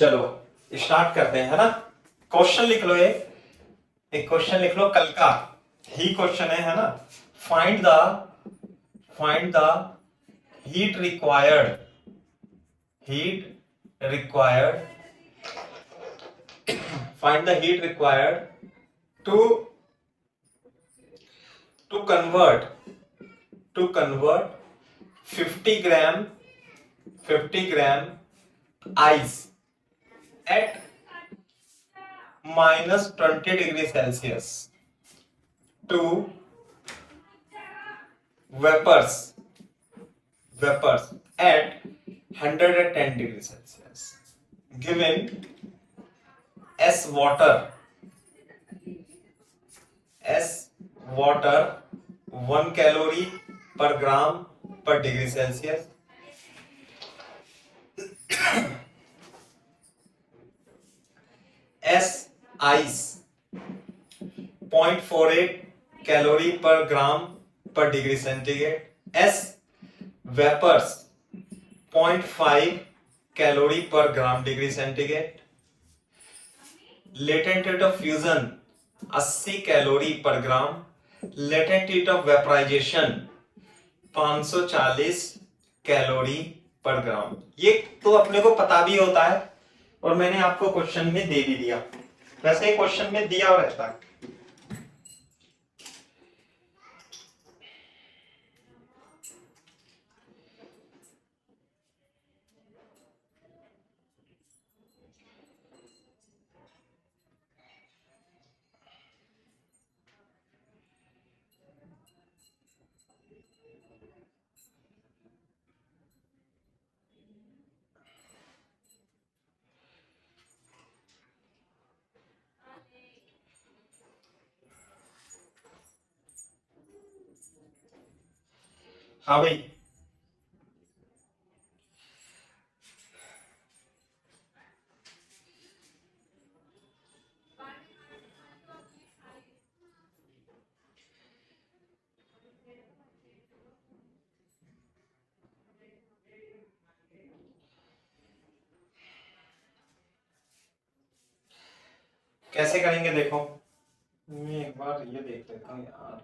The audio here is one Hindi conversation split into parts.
चलो स्टार्ट करते हैं, है ना। क्वेश्चन लिख लो, एक क्वेश्चन लिख लो, कल का ही क्वेश्चन है ना। Find the heat required find the heat required to convert 50 gram ice at -20°C to vapors at 110°C, given S water 1 calorie per gram per degree Celsius, S ice 0.48 calorie per gram per degree centigrade, S vapors 0.5 calorie per gram degree centigrade, latent heat of fusion 80 calorie पर ग्राम, latent heat of vaporization 540 calorie पर ग्राम। ये तो अपने को पता भी होता है और मैंने आपको क्वेश्चन में दे भी दिया, वैसे ही क्वेश्चन में दिया रहता है। हाँ भाई, कैसे करेंगे देखो, मैं एक बार ये देख लेता हूँ यार।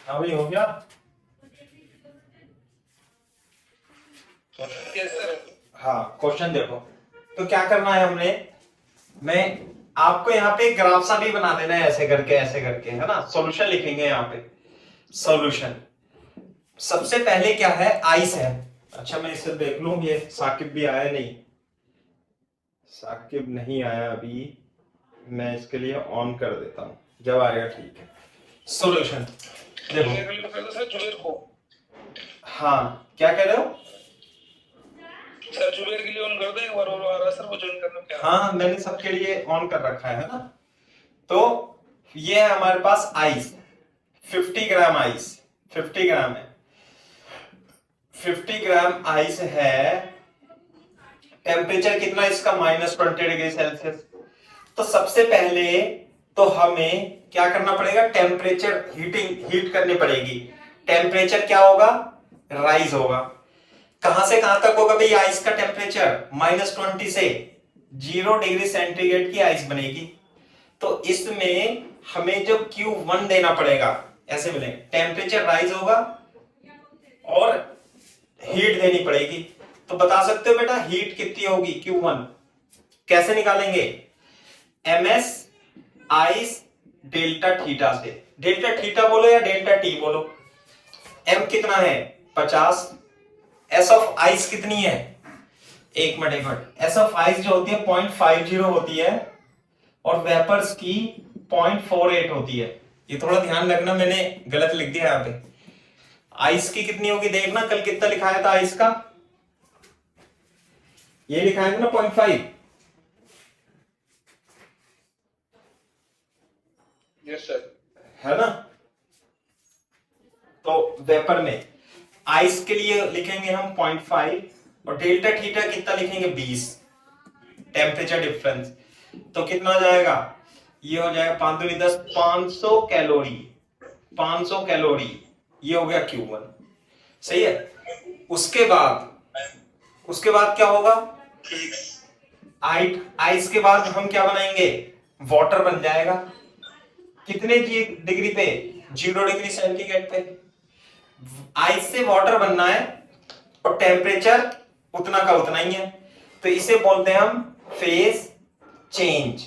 हाँ भाई, हो गया। हाँ, क्वेश्चन देखो, तो क्या करना है हमने, मैं आपको यहाँ पे ग्राफ सा भी बना देना है, ऐसे करके है ना। सॉल्यूशन लिखेंगे यहाँ पे, सॉल्यूशन। सबसे पहले क्या है, आइस है। अच्छा, मैं इसे देख लूं, ये साकिब भी आया नहीं, साकिब नहीं आया अभी, मैं इसके लिए ऑन कर देता हूं, जब आएगा ठीक है। सॉल्यूशन देखो, हाँ क्या कह रहे हो सर? जुबेर के लिए ऑन कर दो एक बार, और आ रहा सर वो ज्वाइन करना क्या? हाँ, मैंने सबके लिए ऑन कर रखा है ना। तो ये है हमारे पास आइस, 50 ग्राम आइस, 50 ग्राम है, 50 ग्राम आइस है। टेम्परेचर कितना इसका, -20°C। तो सबसे पहले तो हमें क्या करना पड़ेगा, टेम्परेचर हीट करनी पड़ेगी। टेम्परेचर क्या होगा, राइज होगा। कहां से कहां तक होगा भाई आइस का टेम्परेचर, -20 से 0°C की आइस बनेगी। तो इसमें हमें जो Q1 देना पड़ेगा, ऐसे बने, टेम्परेचर राइज होगा और हीट देनी पड़ेगी। तो बता सकते हो बेटा हीट कितनी होगी, Q1 कैसे निकालेंगे, ms आइस डेल्टा थीटा से, डेल्टा थीटा बोलो या डेल्टा टी बोलो। m कितना है 50, s ऑफ आइस कितनी है, एक मिनट, s ऑफ आइस जो होती है 0.50 होती है और वेपर्स की 0.48 होती है। ये थोड़ा ध्यान रखना, मैंने गलत लिख दिया यहाँ पे। आइस की कितनी होगी देखना, कल कितना लिखाया था आइस का, ये लिखा है ना 0.5। Yes sir. है ना। तो वेपर में आइस के लिए लिखेंगे हम 0.5 और डेल्टा थीटा कितना लिखेंगे 20 टेम्परेचर डिफरेंस। तो कितना हो जाएगा, ये हो जाएगा 5 दूनी 10, 500 कैलोरी। 500 कैलोरी ये हो गया Q1। सही है। उसके बाद क्या होगा, आइस के बाद हम क्या बनाएंगे, वाटर बन जाएगा। कितने डिग्री पे, 0 डिग्री सेंटीग्रेड पे। आइस से वाटर बनना है और टेम्परेचर उतना का उतना ही है, तो इसे बोलते हैं हम फेज चेंज।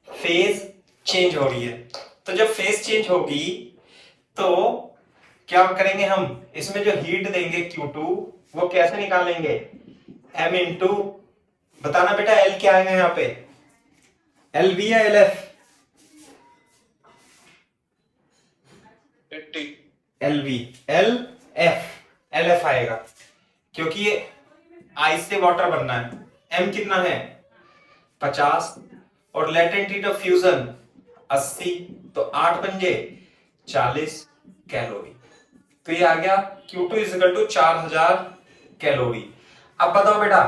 फेज चेंज हो रही है, तो जब फेज चेंज होगी तो क्या करेंगे हम, इसमें जो हीट देंगे Q2 वो कैसे निकालेंगे, M इंटू, बताना बेटा L क्या आएगा यहाँ पे, LV या LF, 80। LV, LF आएगा, क्योंकि ये आइस से वाटर बनना है। M कितना है 50 और लेटेंट हीट ऑफ फ्यूजन 80, तो 8 बन गए 40 कैलोरी। तो ये आ गया Q2 इक्वल टू 4000 कैलोरी। अब बताओ बेटा,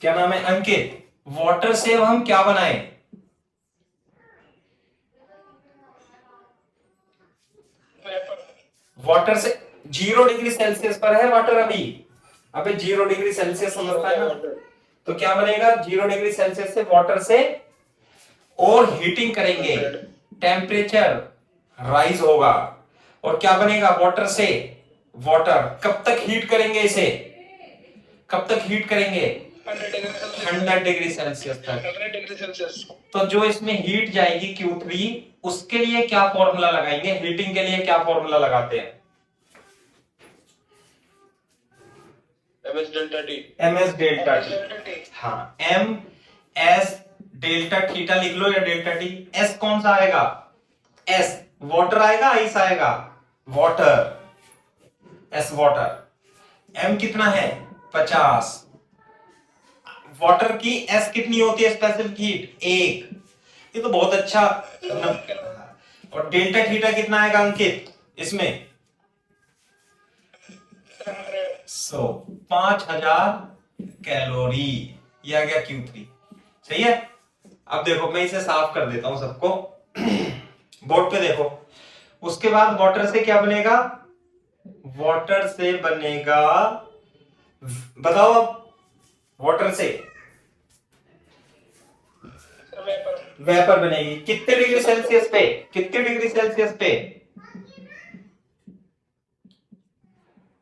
क्या नाम है अंकित, वाटर से अब हम क्या बनाए, वाटर से 0 डिग्री सेल्सियस पर है वाटर अभी। अबे 0 डिग्री सेल्सियस समझता है ना, तो क्या बनेगा 0 डिग्री सेल्सियस से वाटर से और हीटिंग करेंगे, टेम्परेचर राइज होगा और क्या बनेगा वाटर से, वाटर कब तक हीट करेंगे इसे, कब तक हीट करेंगे 100 डिग्री सेल्सियस तक। 100 डिग्री सेल्सियस। तो जो इसमें हीट जाएगी Q3, उसके लिए क्या फॉर्मूला लगाएंगे, हीटिंग के लिए क्या फॉर्मूला लगाते हैं, MS delta T. MS delta T. हाँ, MS डेल्टा थीटा लिख लो या डेल्टा टी। S कौन सा आएगा, S वाटर आएगा, आइस आएगा, वाटर, S वाटर। M कितना है 50, वाटर की S कितनी होती है स्पेसिफिक हीट 1, ये तो बहुत अच्छा। और डेल्टा थीटा कितना आएगा अंकित इसमें, 5000 कैलोरी, ये आ गया Q3। सही है। अब देखो मैं इसे साफ कर देता हूं सबको, बोर्ड पे देखो। उसके बाद वाटर से क्या बनेगा, वाटर से बनेगा, बताओ अब, वाटर से वेपर बनेगी कितने डिग्री सेल्सियस पे, कितने डिग्री सेल्सियस पे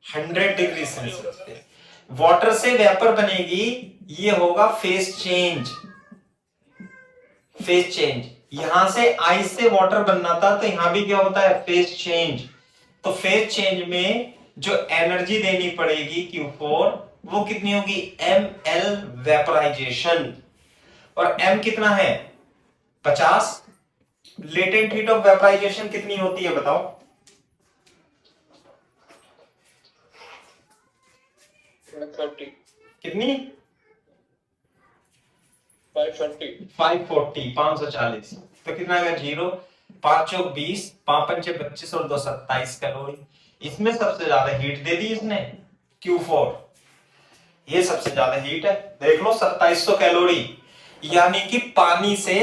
100 डिग्री सेल्सियस पे वाटर से वेपर बनेगी। ये होगा फेज चेंज, फेज चेंज। यहां से आइस से वाटर बनना था, तो यहां भी क्या होता है फेज चेंज। तो फेज चेंज में जो एनर्जी देनी पड़ेगी Q4 वो कितनी होगी, ml वेपराइजेशन, और m कितना है 50। लेटेंट हीट ऑफ वेपराइजेशन कितनी होती है बताओ, 540। कितनी 540, 540। तो कितना आएगा 0, 5 चौक 20, 5 पंचे 25 और 2 27 कैलोरी। इसमें सबसे ज्यादा हीट दे दी इसने Q4, ये सबसे ज्यादा हीट है, देख लो 2700 कैलोरी। यानी कि पानी से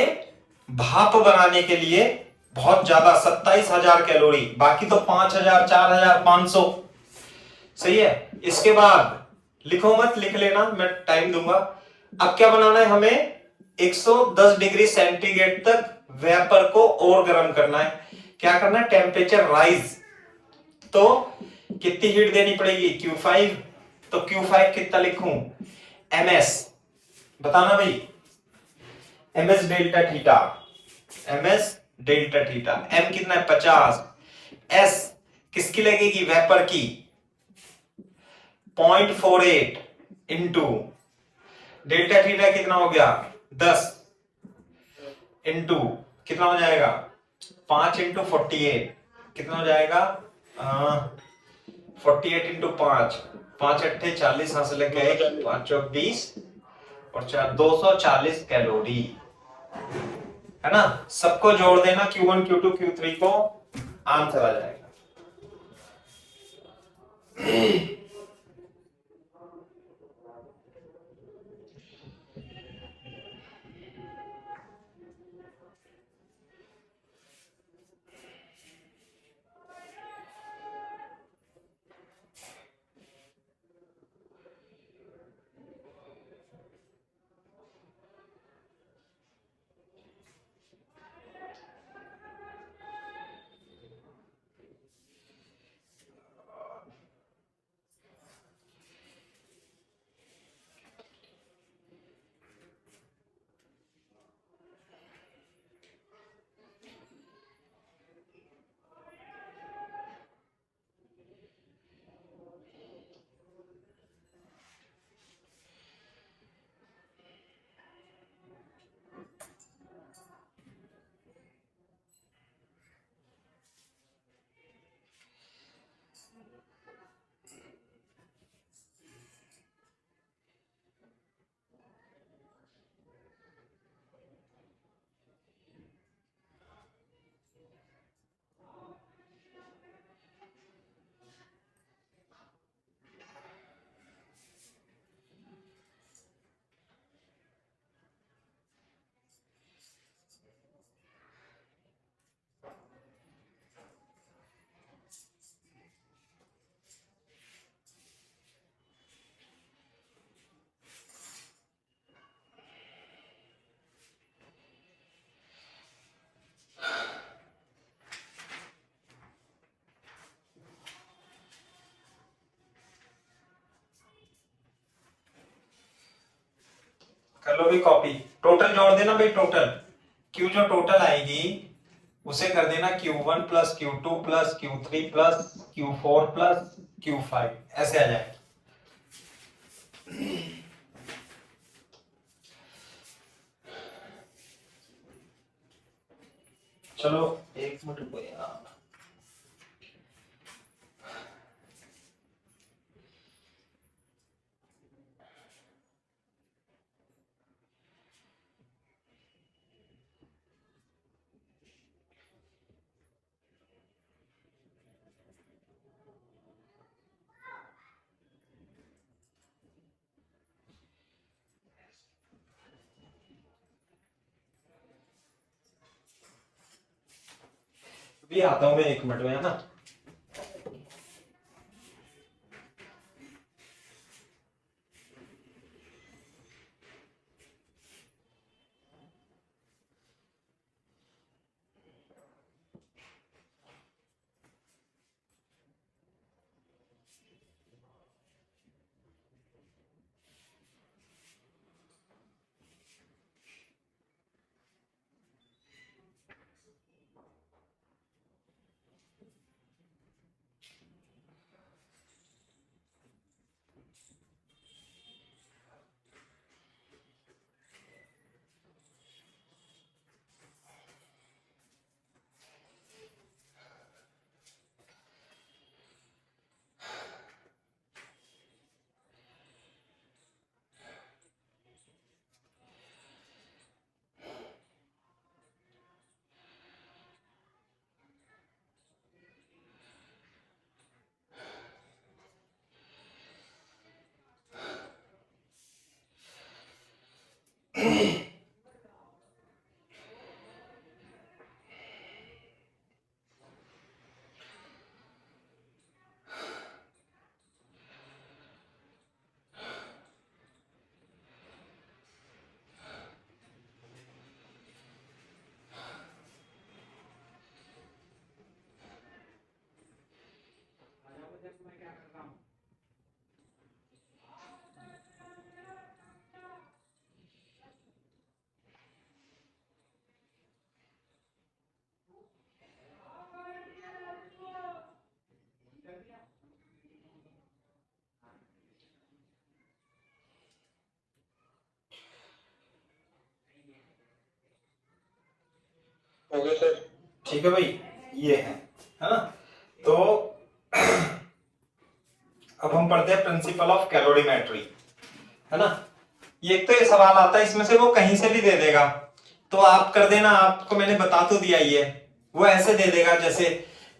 भाप बनाने के लिए बहुत ज्यादा 27000 कैलोरी, बाकी तो 5000 4500। सही है। इसके बाद लिखो मत, लिख लेना, मैं टाइम दूंगा। अब क्या बनाना है हमें, 110 डिग्री सेंटीग्रेड तक वेपर को और गर्म करना है। क्या करना है, टेम्परेचर राइज। तो कितनी हीट देनी पड़ेगी Q5, तो Q5 कितना लिखूं, MS, बताना भाई, MS delta theta, MS delta theta. M कितना है 50, S किसकी लगेगी, वेपर की, 0.48 इंटू डेल्टा थीटा कितना हो गया 10 इंटू कितना हो जाएगा 5 इंटू 48 कितना हो जाएगा 48 इंटू 5 5 अट्ठे 40 हाथ से लेके 5 चौक 20 और 4 240 कैलोरी, है ना। सबको जोड़ देना, Q1 Q2 Q3 को, आंसर आ जाएगा। कर लो भी कॉपी, टोटल जोड़ देना भाई, टोटल Q जो टोटल आएगी उसे कर देना Q1 plus Q2 plus Q3 plus Q4 plus Q5, ऐसे आ जाएगा। चलो 1 मिनट रुको यार। भी आता हूं मैं 1 मिनट में, है ना। हो गया सर। ठीक है भाई, ये है ना। तो अब हम पढ़ते पढ़ते हैं प्रिंसिपल ऑफ कैलोरीमेट्री, है ना। ये एक तो ये सवाल आता है, इसमें से वो कहीं से भी दे देगा, तो आप कर देना, आपको मैंने बता तो दिया ही है। वो ऐसे दे देगा जैसे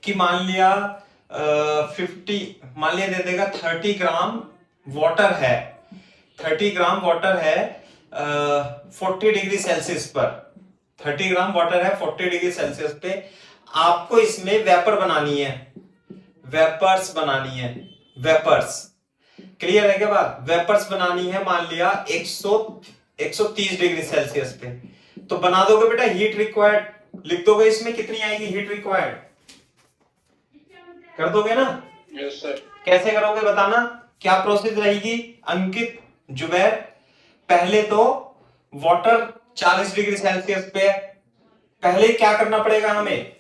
कि मान लिया मान लिया दे देगा 30 ग्राम वाटर है, 30 ग्राम वाटर है 40 डिग्री सेल्सियस पर, 30 ग्राम वाटर है 40 डिग्री सेल्सियस पे, आपको इसमें वेपर बनानी है, वेपर्स बनानी है, वेपर्स। क्लियर है क्या बात? वेपर्स बनानी है मान लिया 130 डिग्री सेल्सियस पे, तो बना दोगे बेटा। हीट रिक्वायर्ड लिख दोगे, इसमें कितनी आएगी हीट रिक्वायर्ड, कर दोगे ना? Yes sir. कैसे करोगे बताना, क्या प्रोसेस रहेगी अंकित जुबैर? पहले तो वाटर 40 डिग्री सेल्सियस पे, पहले क्या करना पड़ेगा हमें?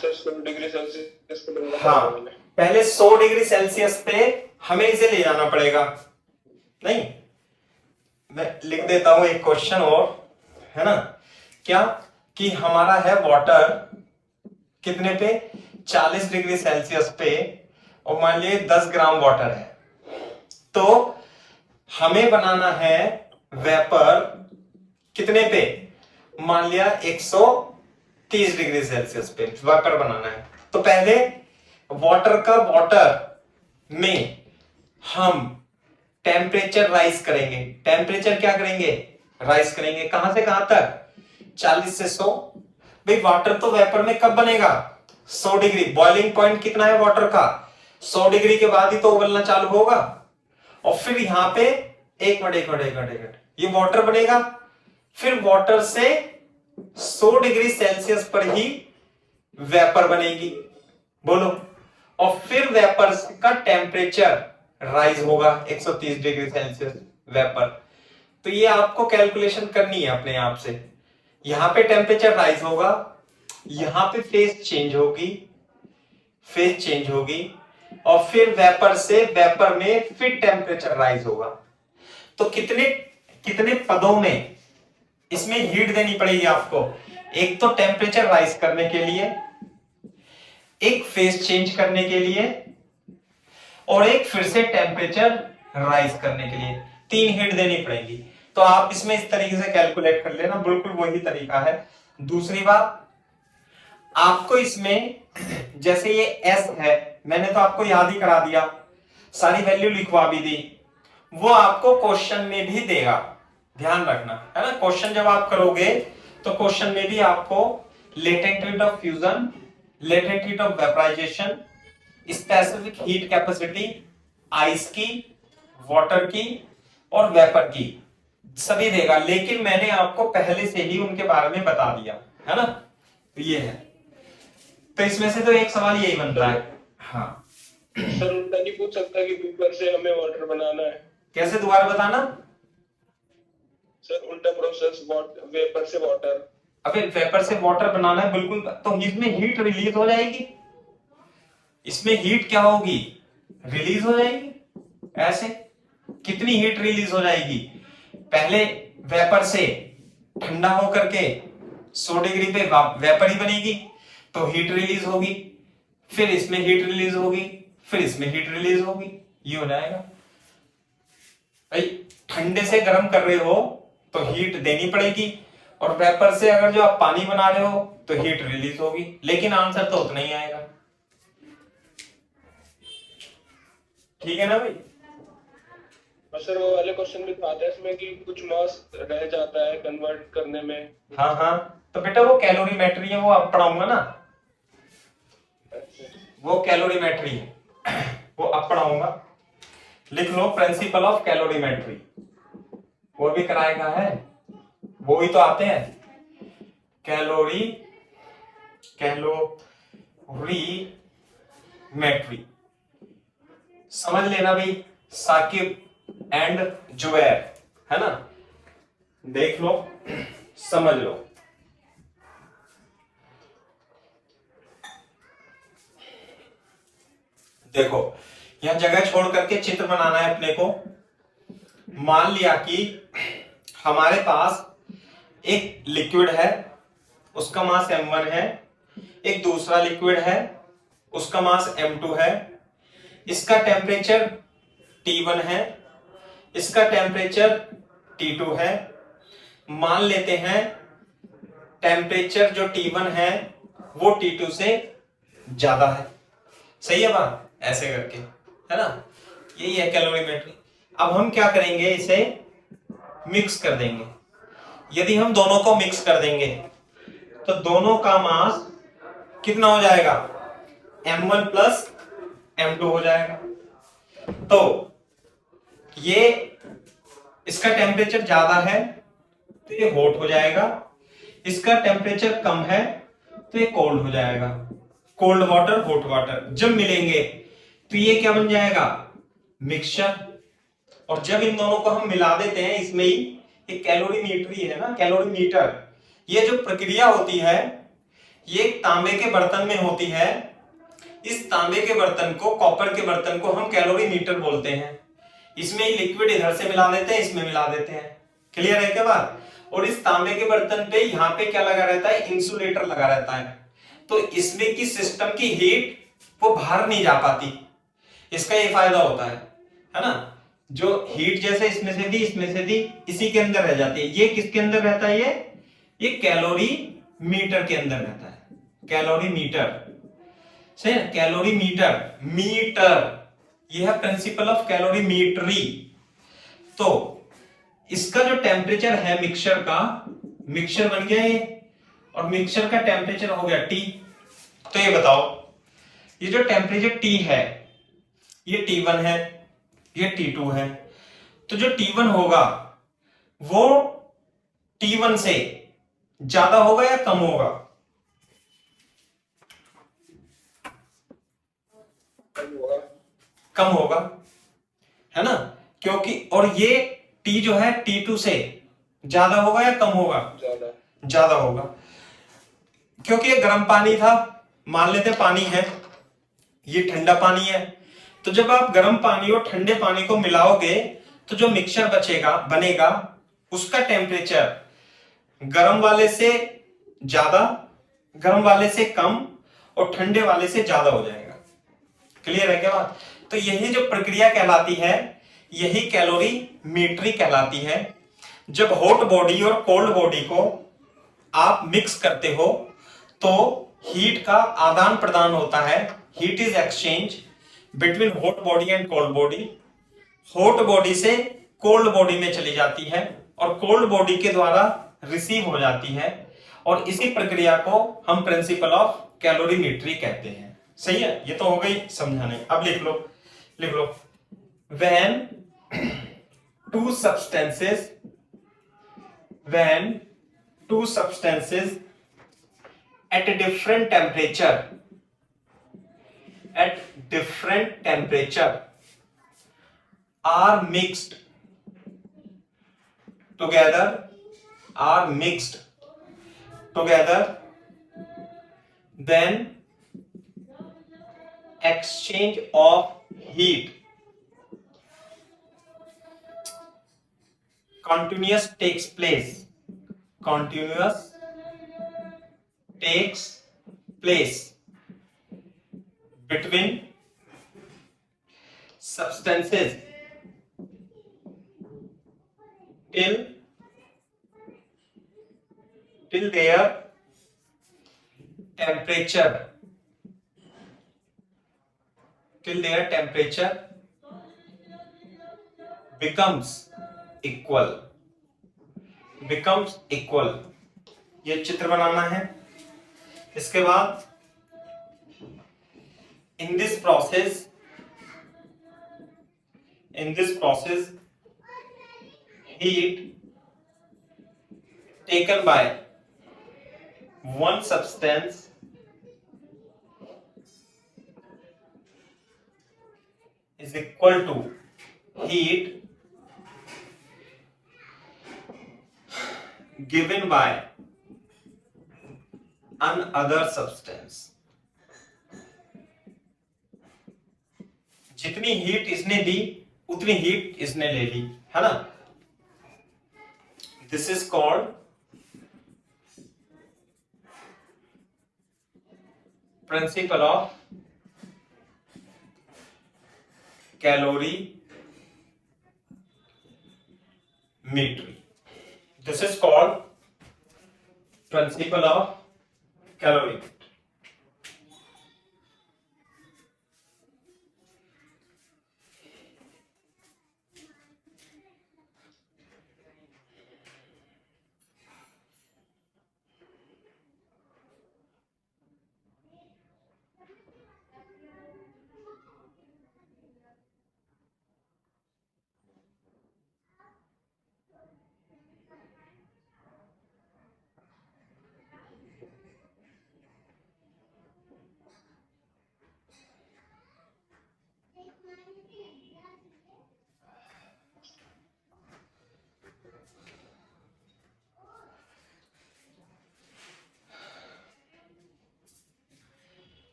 सर 100 डिग्री सेल्सियस पे बनाना हाँ, पड़ेगा। पहले 100 डिग्री सेल्सियस पे हमें इसे ले जाना पड़ेगा। नहीं, मैं लिख देता हूं एक क्वेश्चन और, है ना, क्या कि हमारा है वाटर कितने पे, 40 डिग्री सेल्सियस पे, और मान लीजिए 10 ग्राम वाटर है, तो हमें बनाना है वेपर कितने पे, मान लिया 130 डिग्री सेल्सियस पे वेपर बनाना है। तो पहले वाटर में हम टेम्परेचर राइज करेंगे, टेम्परेचर क्या करेंगे, राइज करेंगे। कहां से कहां तक? 40 से 100। भाई वाटर तो वेपर में कब बनेगा? 100 डिग्री। बॉइलिंग पॉइंट कितना है वाटर का? 100 डिग्री के बाद ही तो उबलना चालू होगा। और फिर यहां पे एक मिनट, ये वाटर बनेगा, फिर वाटर से 100 डिग्री सेल्सियस पर ही वेपर बनेगी, बोलो। और फिर वेपर का टेम्परेचर राइज होगा 130 डिग्री सेल्सियस वेपर। तो ये आपको कैलकुलेशन करनी है अपने आप से। यहां पे टेम्परेचर राइज होगा, यहां पे फेज चेंज होगी, और फिर वेपर से वेपर में फिर टेम्परेचर राइज होगा। तो कितने पदों में इसमें हीट देनी पड़ेगी आपको? एक तो टेम्परेचर राइज करने के लिए, एक फेज चेंज करने के लिए, और एक फिर से टेम्परेचर राइज करने के लिए। 3 हीट देनी पड़ेगी। तो आप इसमें इस तरीके से कैलकुलेट कर लेना, बिल्कुल वही तरीका है। दूसरी बात, आपको इसमें जैसे ये S है, मैंने तो आपको याद ही करा दिया, सारी वैल्यू लिखवा भी दी, वो आपको क्वेश्चन में भी देगा, ध्यान रखना, है ना। क्वेश्चन जब आप करोगे तो क्वेश्चन में भी आपको latent heat of fusion, latent heat of vaporization, specific heat capacity ice की, वाटर की और वेपर की सभी देगा। लेकिन मैंने आपको पहले से ही उनके बारे में बता दिया, है ना। तो ये है, तो इसमें से तो एक सवाल यही बनता है। हाँ सर उल्टा नहीं पूछ सकता कि वेपर से हमें वाटर बनाना है? कैसे, दोबारा बताना। सर उल्टा प्रोसेस, वेपर से वाटर। अबे वेपर से वाटर बनाना है, बिल्कुल। तो इसमें हीट रिलीज हो जाएगी, इसमें हीट क्या होगी, रिलीज हो जाएगी। ऐसे कितनी हीट रिलीज हो जाएगी? पहले वेपर से ठंडा होकर के 100 डिग्री पे वेपर ही बनेगी, तो हीट रिलीज होगी, फिर इसमें हीट रिलीज होगी, फिर इसमें हीट रिलीज होगी, ये हो जाएगा। भाई ठंडे से गर्म कर रहे हो तो हीट देनी पड़ेगी, और वेपर से अगर जो आप पानी बना रहे हो तो हीट रिलीज होगी, लेकिन आंसर तो उतना ही आएगा। ठीक है ना भाई? सर वो वाले क्वेश्चन में तो आता है इसमें कि कुछ मास रह जाता है कन्वर्ट करने में। हाँ, तो बेटा वो कैलोरीमेट्री है, वो आप पढ़ाऊंगा ना, वो कैलोरीमेट्री है, वो आप पढ़ाऊंगा। लिख लो प्रिंसिपल ऑफ कैलोरीमेट्री, वो भी कराएगा है, वो ही तो आते हैं। कैलोरीमेट्री समझ लेना भाई, साकिब एंड जुबैर, है ना, देख लो, समझ लो। देखो यहां जगह छोड़ करके चित्र बनाना है अपने को। मान लिया कि हमारे पास एक लिक्विड है, उसका मास m1 है, एक दूसरा लिक्विड है, उसका मास m2 है, इसका टेम्परेचर T1 है, इसका टेम्परेचर T2 है। मान लेते हैं टेम्परेचर जो T1 है वो T2 से ज्यादा है। सही है बात? ऐसे करके, है ना, यही है कैलोरीमेट्री। अब हम क्या करेंगे, इसे मिक्स कर देंगे। यदि हम दोनों को मिक्स कर देंगे तो दोनों का मास कितना हो जाएगा, M1 प्लस M2 हो जाएगा। तो ये इसका टेम्परेचर ज्यादा है तो ये हॉट हो जाएगा, इसका टेम्परेचर कम है तो ये कोल्ड हो जाएगा। कोल्ड वाटर हॉट वाटर जब मिलेंगे तो ये क्या बन जाएगा, मिक्सचर। और जब इन दोनों को हम मिला देते हैं इसमें ही, ये कैलोरीमीटर है ना, कैलोरीमीटर, ये जो प्रक्रिया होती है ये तांबे के बर्तन में होती है। इस तांबे के बर्तन को, कॉपर के बर्तन को हम कैलोरीमीटर बोलते हैं। इसमें लिक्विड इधर से मिला देते हैं, इसमें मिला देते हैं। क्लियर है क्या बात? और इस तांबे के बर्तन पे यहाँ पे क्या लगा रहता है, इंसुलेटर लगा रहता है। तो इसमें की सिस्टम की हीट वो बाहर नहीं जा पाती, इसका ये फायदा होता है ना। जो हीट जैसे इसमें से दी, इसमें से दी, इसी के अंदर रह जाती है। ये किसके अंदर रहता है, ये कैलोरी मीटर के अंदर रहता है। कैलोरी मीटर, सही है, कैलोरी मीटर, मीटर, यह है प्रिंसिपल ऑफ कैलोरीमेट्री। तो इसका जो टेम्परेचर है मिक्सचर का, मिक्सचर बन गया ये, और मिक्सचर का टेम्परेचर हो गया T। तो ये बताओ, ये जो टेम्परेचर T है ये T1 है, ये T2 है। तो जो T1 होगा वो T1 से ज्यादा होगा या कम होगा? कम होगा, है ना, क्योंकि, और ये T जो है T2 से ज्यादा होगा या कम होगा? ज्यादा होगा, क्योंकि ये गर्म पानी था, मान लेते पानी है, ये ठंडा पानी है। तो जब आप गर्म पानी और ठंडे पानी को मिलाओगे तो जो मिक्सचर बचेगा, बनेगा, उसका टेम्परेचर गर्म वाले से ज्यादा, गर्म वाले से कम और ठंडे वाले से ज्यादा हो जाएगा। क्लियर है क्या बात? तो यही जो प्रक्रिया कहलाती है, यही कैलोरीमेट्री कहलाती है। जब हॉट बॉडी और कोल्ड बॉडी को आप मिक्स करते हो तो हीट का आदान प्रदान होता है, heat is exchange between hot body and cold body. Hot body से कोल्ड बॉडी में चली जाती है और कोल्ड बॉडी के द्वारा रिसीव हो जाती है, और इसी प्रक्रिया को हम प्रिंसिपल ऑफ कैलोरीमेट्री कहते हैं। सही है, ये तो हो गई समझाने। अब लिख लो, लिख लो, when two substances at a different temperature are mixed together, then exchange of heat continuous takes place between substances till their temperature becomes equal। ये चित्र बनाना है। इसके बाद in this process heat taken by one substance is equal to heat given by another substance। जितनी हीट इसने दी उतनी हीट इसने ले ली, है ना। This is called principle of calorimetry. This is called principle of calorie.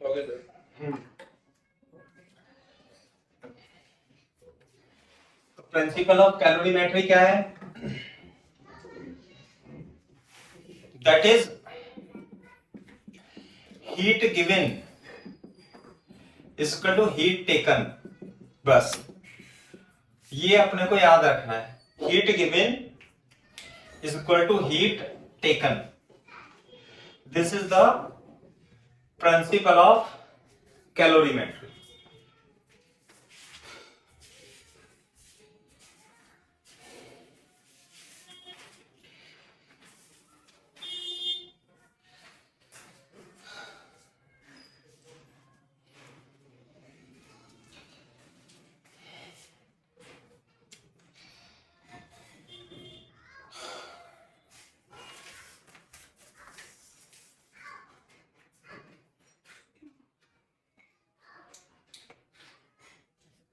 Okay sir. Principle of calorimetry क्या है? That is heat given is equal to heat taken. बस ये अपने को याद रखना है, heat given is equal to heat taken. This is the principle of calorimetry.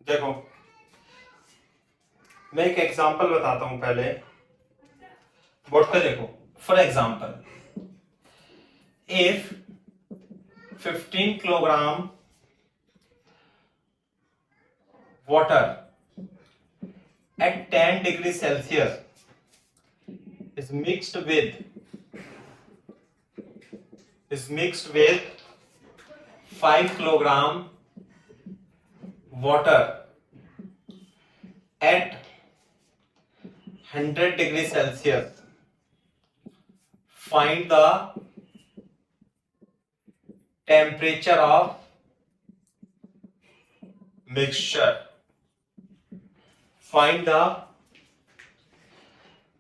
देखो मैं एक एग्जांपल बताता हूं पहले, बोर्ड पे देखो। For example, if 15 kilogram water at 10 degrees Celsius is mixed with 5 kilogram water at 100 degrees Celsius. Find the temperature of mixture. Find the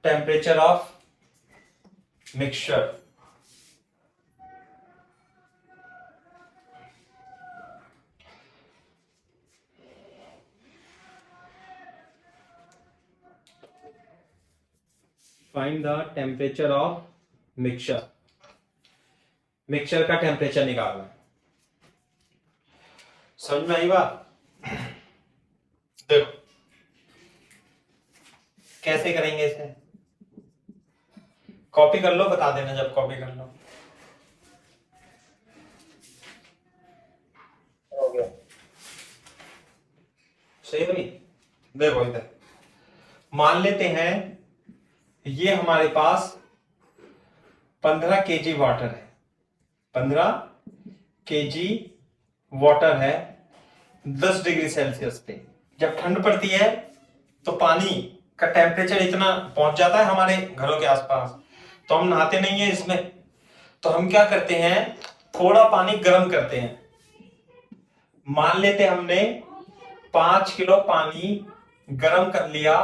temperature of mixture. Find the temperature of mixture. Mixture का टेम्परेचर निकालना। समझ में आई बात? देखो कैसे करेंगे इसे, कॉपी कर लो, बता देना जब कॉपी कर लो। हो गया। सही भाई। देखो इधर मान लेते हैं ये हमारे पास 15 केजी वाटर है, 15 केजी वाटर है 10 डिग्री सेल्सियस पे। जब ठंड पड़ती है तो पानी का टेम्परेचर इतना पहुंच जाता है हमारे घरों के आसपास, तो हम नहाते नहीं है इसमें, तो हम क्या करते हैं, थोड़ा पानी गर्म करते हैं। मान लेते हमने 5 किलो पानी गर्म कर लिया,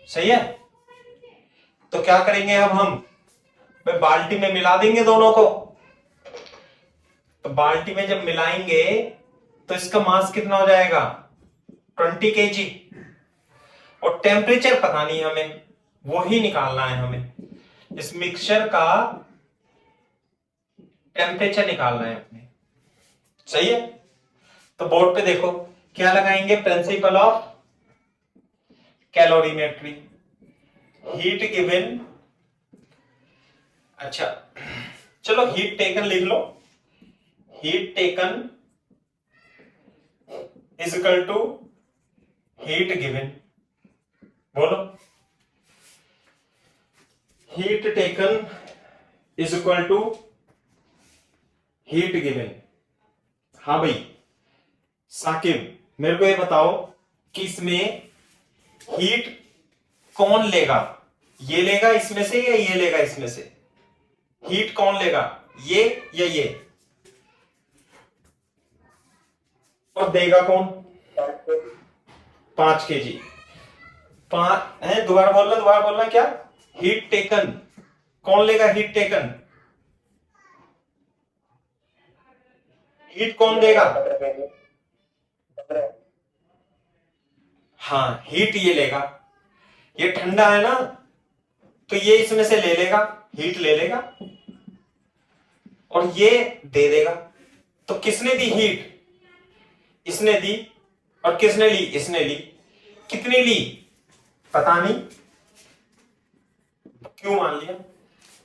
सही है। तो क्या करेंगे अब हम, बाल्टी में मिला देंगे दोनों को। तो बाल्टी में जब मिलाएंगे तो इसका मास कितना हो जाएगा, 20 केजी। और टेम्परेचर पता नहीं हमें, वो ही निकालना है हमें। इस मिक्सचर का टेम्परेचर निकालना है अपने, सही है। तो बोर्ड पे देखो क्या लगाएंगे, principle of calorimetry, heat given. अच्छा चलो हीट टेकन लिख लो, heat taken is equal to heat given. बोलो, heat taken is equal to heat given. हाँ भाई, साकिब मेरे को ये बताओ कि इसमें हीट कौन लेगा, ये लेगा इसमें से या ये लेगा इसमें से? हीट कौन लेगा, ये या ये? और देगा कौन? 5 kg। पांच है, दोबारा बोलना क्या? हीट टेकन कौन लेगा? हीट टेकन, हीट कौन देगा? हाँ, हीट ये लेगा। ये ठंडा है ना, तो ये इसमें से ले लेगा, हीट ले लेगा और ये दे देगा। तो किसने दी हीट? इसने दी। और किसने ली? इसने ली। कितनी ली पता नहीं, क्यों मान लिया?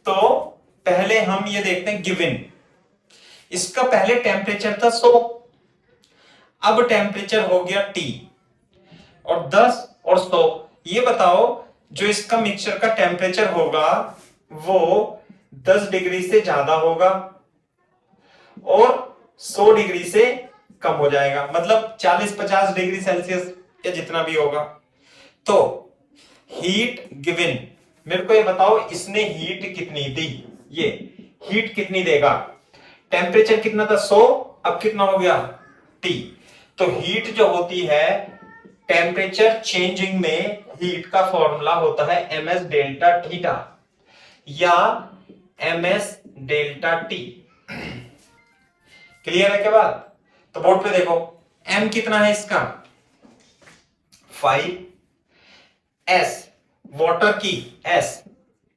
तो पहले हम ये देखते हैं गिवन। इसका पहले टेम्परेचर था 100, अब टेम्परेचर हो गया T, और 10 और 100। ये बताओ जो इसका मिक्सचर का टेम्परेचर होगा वो 10 डिग्री से ज्यादा होगा और 100 डिग्री से कम हो जाएगा, मतलब 40-50 डिग्री सेल्सियस या जितना भी होगा। तो हीट गिवन, मेरे को ये बताओ इसने हीट कितनी दी? ये हीट कितनी देगा? टेम्परेचर कितना था? 100, अब कितना हो गया? T। तो हीट जो होती है टेम्परेचर चेंजिंग में, हीट का फॉर्मूला होता है ms डेल्टा थीटा या ms डेल्टा टी। क्लियर है क्या बात? तो बोर्ड पे देखो, m कितना है इसका? 5, s वाटर की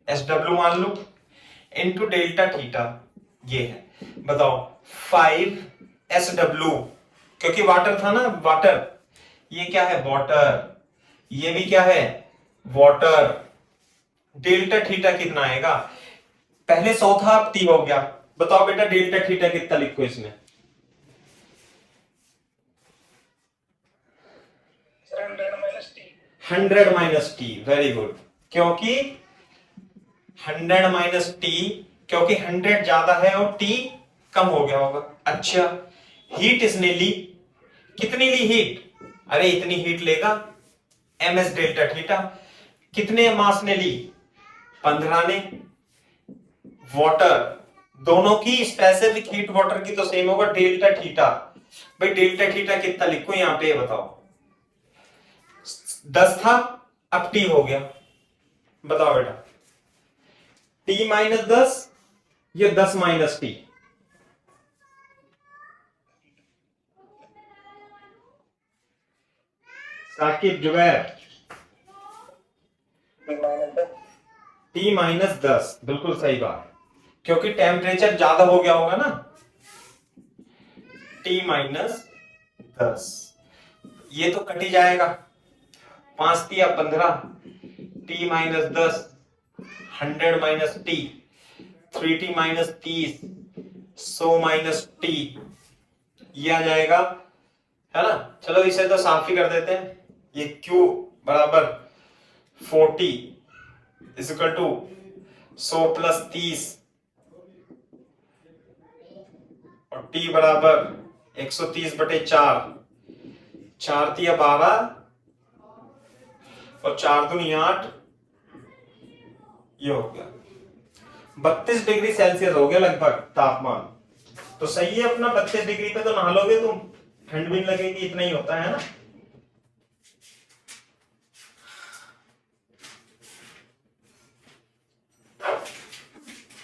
SW मान लो, इंटू डेल्टा थीटा ये है। बताओ 5SW, क्योंकि वाटर था ना, वाटर, ये क्या है? वाटर, ये भी क्या है? वाटर। डेल्टा थीटा कितना आएगा? पहले 100 था, अब 3 हो गया। बताओ बेटा डेल्टा थीटा कितना लिखो इसमें? 100 माइनस टी। Very good. क्योंकि 100 माइनस टी, क्योंकि 100 ज्यादा है और टी कम हो गया होगा। अच्छा, हीट इसने ली, कितनी ली हीट? अरे इतनी हीट लेगा ms डेल्टा थीटा। कितने मास ने ली? 15 ने। वाटर, दोनों की स्पेसिफिक हीट वाटर की तो सेम होगा, डेल्टा थीटा। भाई डेल्टा थीटा कितना लिखो यहां पे, बताओ? 10 था, अब टी हो गया। बताओ बेटा, टी माइनस 10 या 10 minus T? Saqib Zubair, T minus 10, बिल्कुल सही बात, क्योंकि टेम्परेचर ज्यादा हो गया होगा ना। टी माइनस 10, ये तो कट ही जाएगा, 5 या 15, T minus 10, 100 minus T, 3t minus 30, 100 minus T, ये आ जाएगा, है ना। चलो इसे तो साफ ही कर देते हैं। ये Q बराबर 40 इक्वल टू 100 प्लस 30 और T बराबर 130/4, 4 तिया 12 और 4 दूनी 8, ये हो गया 32 डिग्री सेल्सियस हो गया लगभग तापमान। तो सही है अपना, 32 डिग्री पे तो नहा लोगे तुम, ठंड भी लगेगी, इतना ही होता है ना।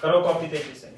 करो कॉपी तेजी से।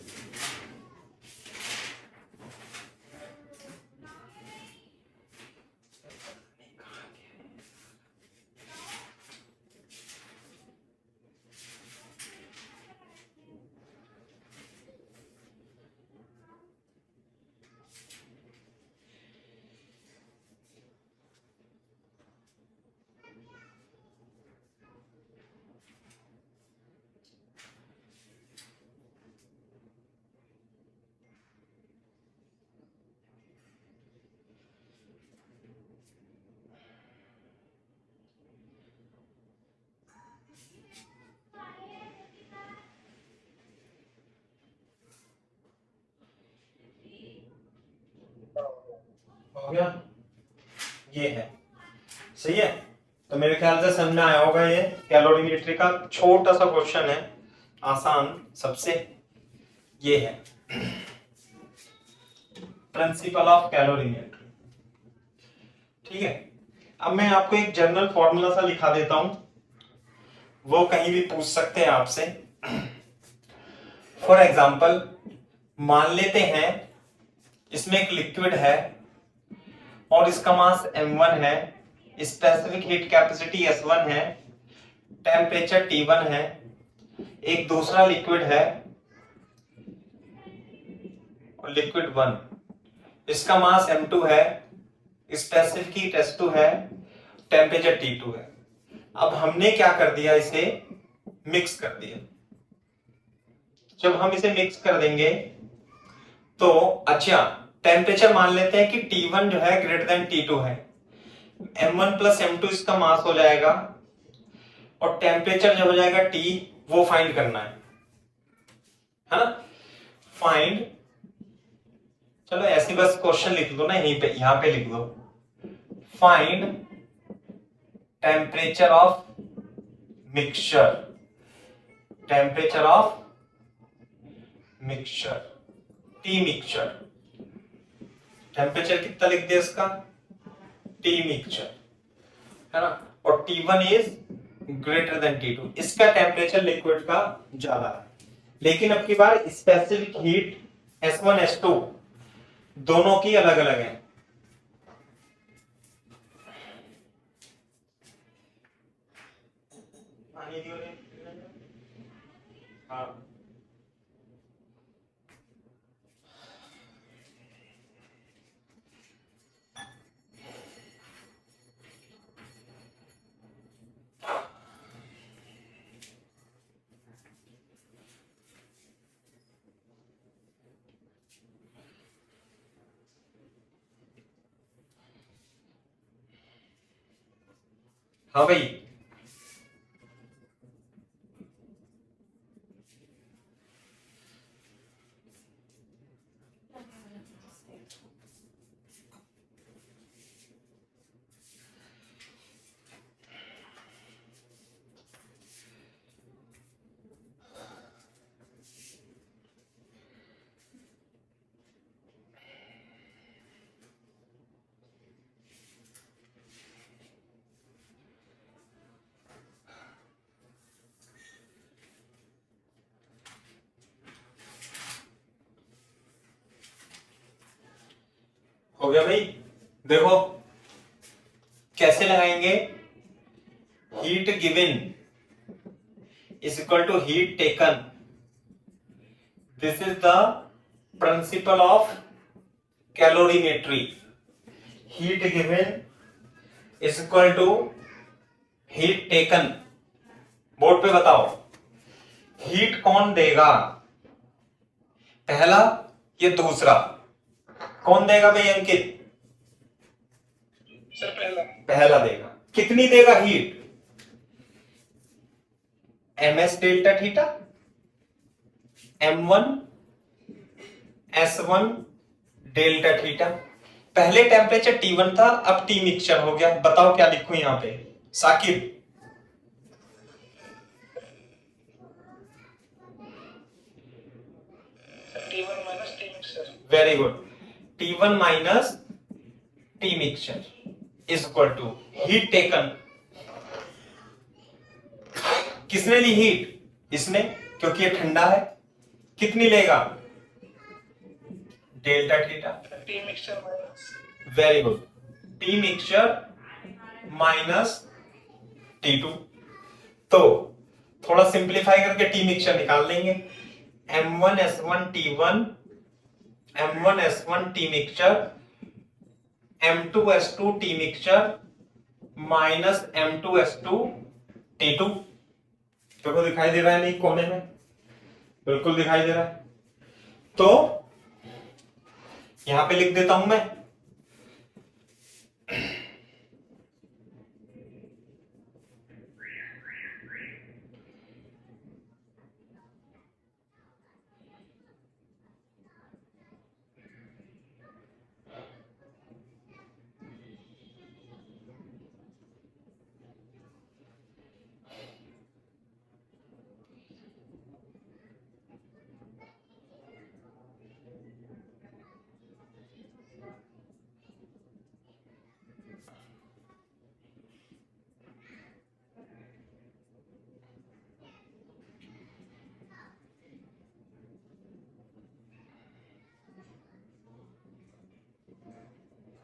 हो गया। ये है, सही है। तो मेरे ख्याल से समझ में आया होगा, ये कैलोरीमेट्री का छोटा सा क्वेश्चन है, आसान सबसे। ये है प्रिंसिपल ऑफ कैलोरीमेट्री, ठीक है। अब मैं आपको एक जनरल फॉर्मूला सा लिखा देता हूं, वो कहीं भी पूछ सकते हैं आपसे। फॉर एग्जाम्पल मान लेते हैं इसमें एक लिक्विड है और इसका मास m1 है, स्पेसिफिक हीट कैपेसिटी S1 है, टेम्परेचर T1 है। एक दूसरा लिक्विड है और लिक्विड 1, इसका मास m2 है, स्पेसिफिक हीट S2 है, टेम्परेचर T2 है। अब हमने क्या कर दिया, इसे मिक्स कर दिया। जब हम इसे मिक्स कर देंगे तो अच्छा, टेम्परेचर मान लेते हैं कि T1 जो है ग्रेटर देन T2 है, m1 प्लस m2 इसका मास हो जाएगा और टेम्परेचर जो हो जाएगा T, वो फाइंड करना है ना। फाइंड, चलो ऐसे बस क्वेश्चन लिख दो ना, यहीं पे यहां पे लिख दो, find temperature of mixture, temperature of mixture, T mixture. Temperature कितना लिख दिया इसका, टी मिक्सचर, है ना। और T1 is greater than T2, इसका टेम्परेचर लिक्विड का ज्यादा है। लेकिन अब की बार स्पेसिफिक हीट S1 S2 दोनों की अलग अलग है। हाँ, हाँ भाई, हो गया भाई। देखो कैसे लगाएंगे, heat given is equal to heat taken, this is the principle of calorimetry. Heat given is equal to heat taken. Board पे बताओ, हीट कौन देगा, पहला ये दूसरा, कौन देगा भाई अंकित, सर पहला। पहला देगा। कितनी देगा heat, ms delta theta, m1 s1 delta theta. पहले टेम्परेचर T1 था, अब टी मिक्सचर हो गया। बताओ क्या लिखूं यहां पे, Saqib. T1 minus T mixture. Very good, T1 minus T mixture is equal to heat taken. किसने ली हीट, इसने, क्योंकि ये ठंडा है। कितनी लेगा, delta theta. T mixture minus, very good, T mixture minus T2। तो थोड़ा सिंप्लीफाई करके टी मिक्सचर निकाल लेंगे, m1 s1 T1, m1 s1 T mixture, m2 s2 T mixture minus m2 s2 T2। देखो दिखाई दे रहा है नहीं कोने में, बिल्कुल दिखाई दे रहा है। तो यहां पे लिख देता हूं मैं,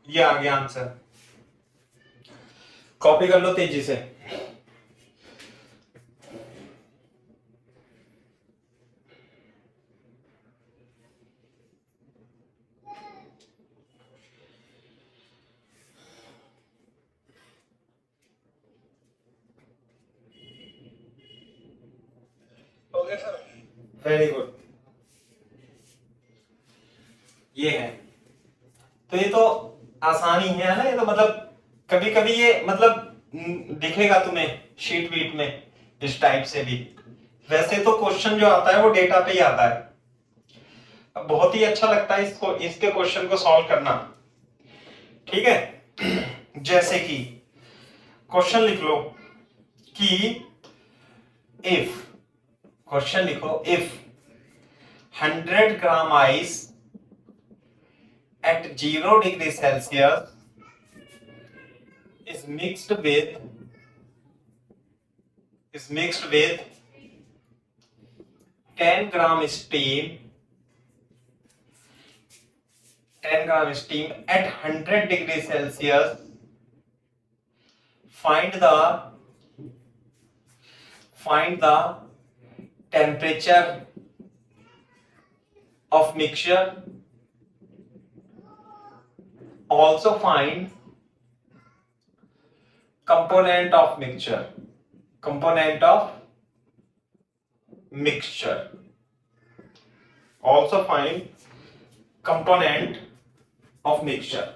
ये आ गया आंसर, कॉपी कर लो तेजी से। हो गया सर। वेरी गुड, ये है। तो ये तो आसानी है ना, ये तो मतलब कभी कभी ये मतलब दिखेगा तुम्हें शीट वीट में इस टाइप से भी। वैसे तो क्वेश्चन जो आता है वो डेटा पे ही आता है। अब बहुत ही अच्छा लगता है इसको, इसके क्वेश्चन को सॉल्व करना, ठीक है। जैसे कि क्वेश्चन लिख लो कि इफ, क्वेश्चन लिखो if 100 gram ice at 0 degree Celsius is mixed with 10 gram steam, 10 gram steam at 100 degree Celsius. Find the temperature of mixture. Also find component of mixture. Also find component of mixture.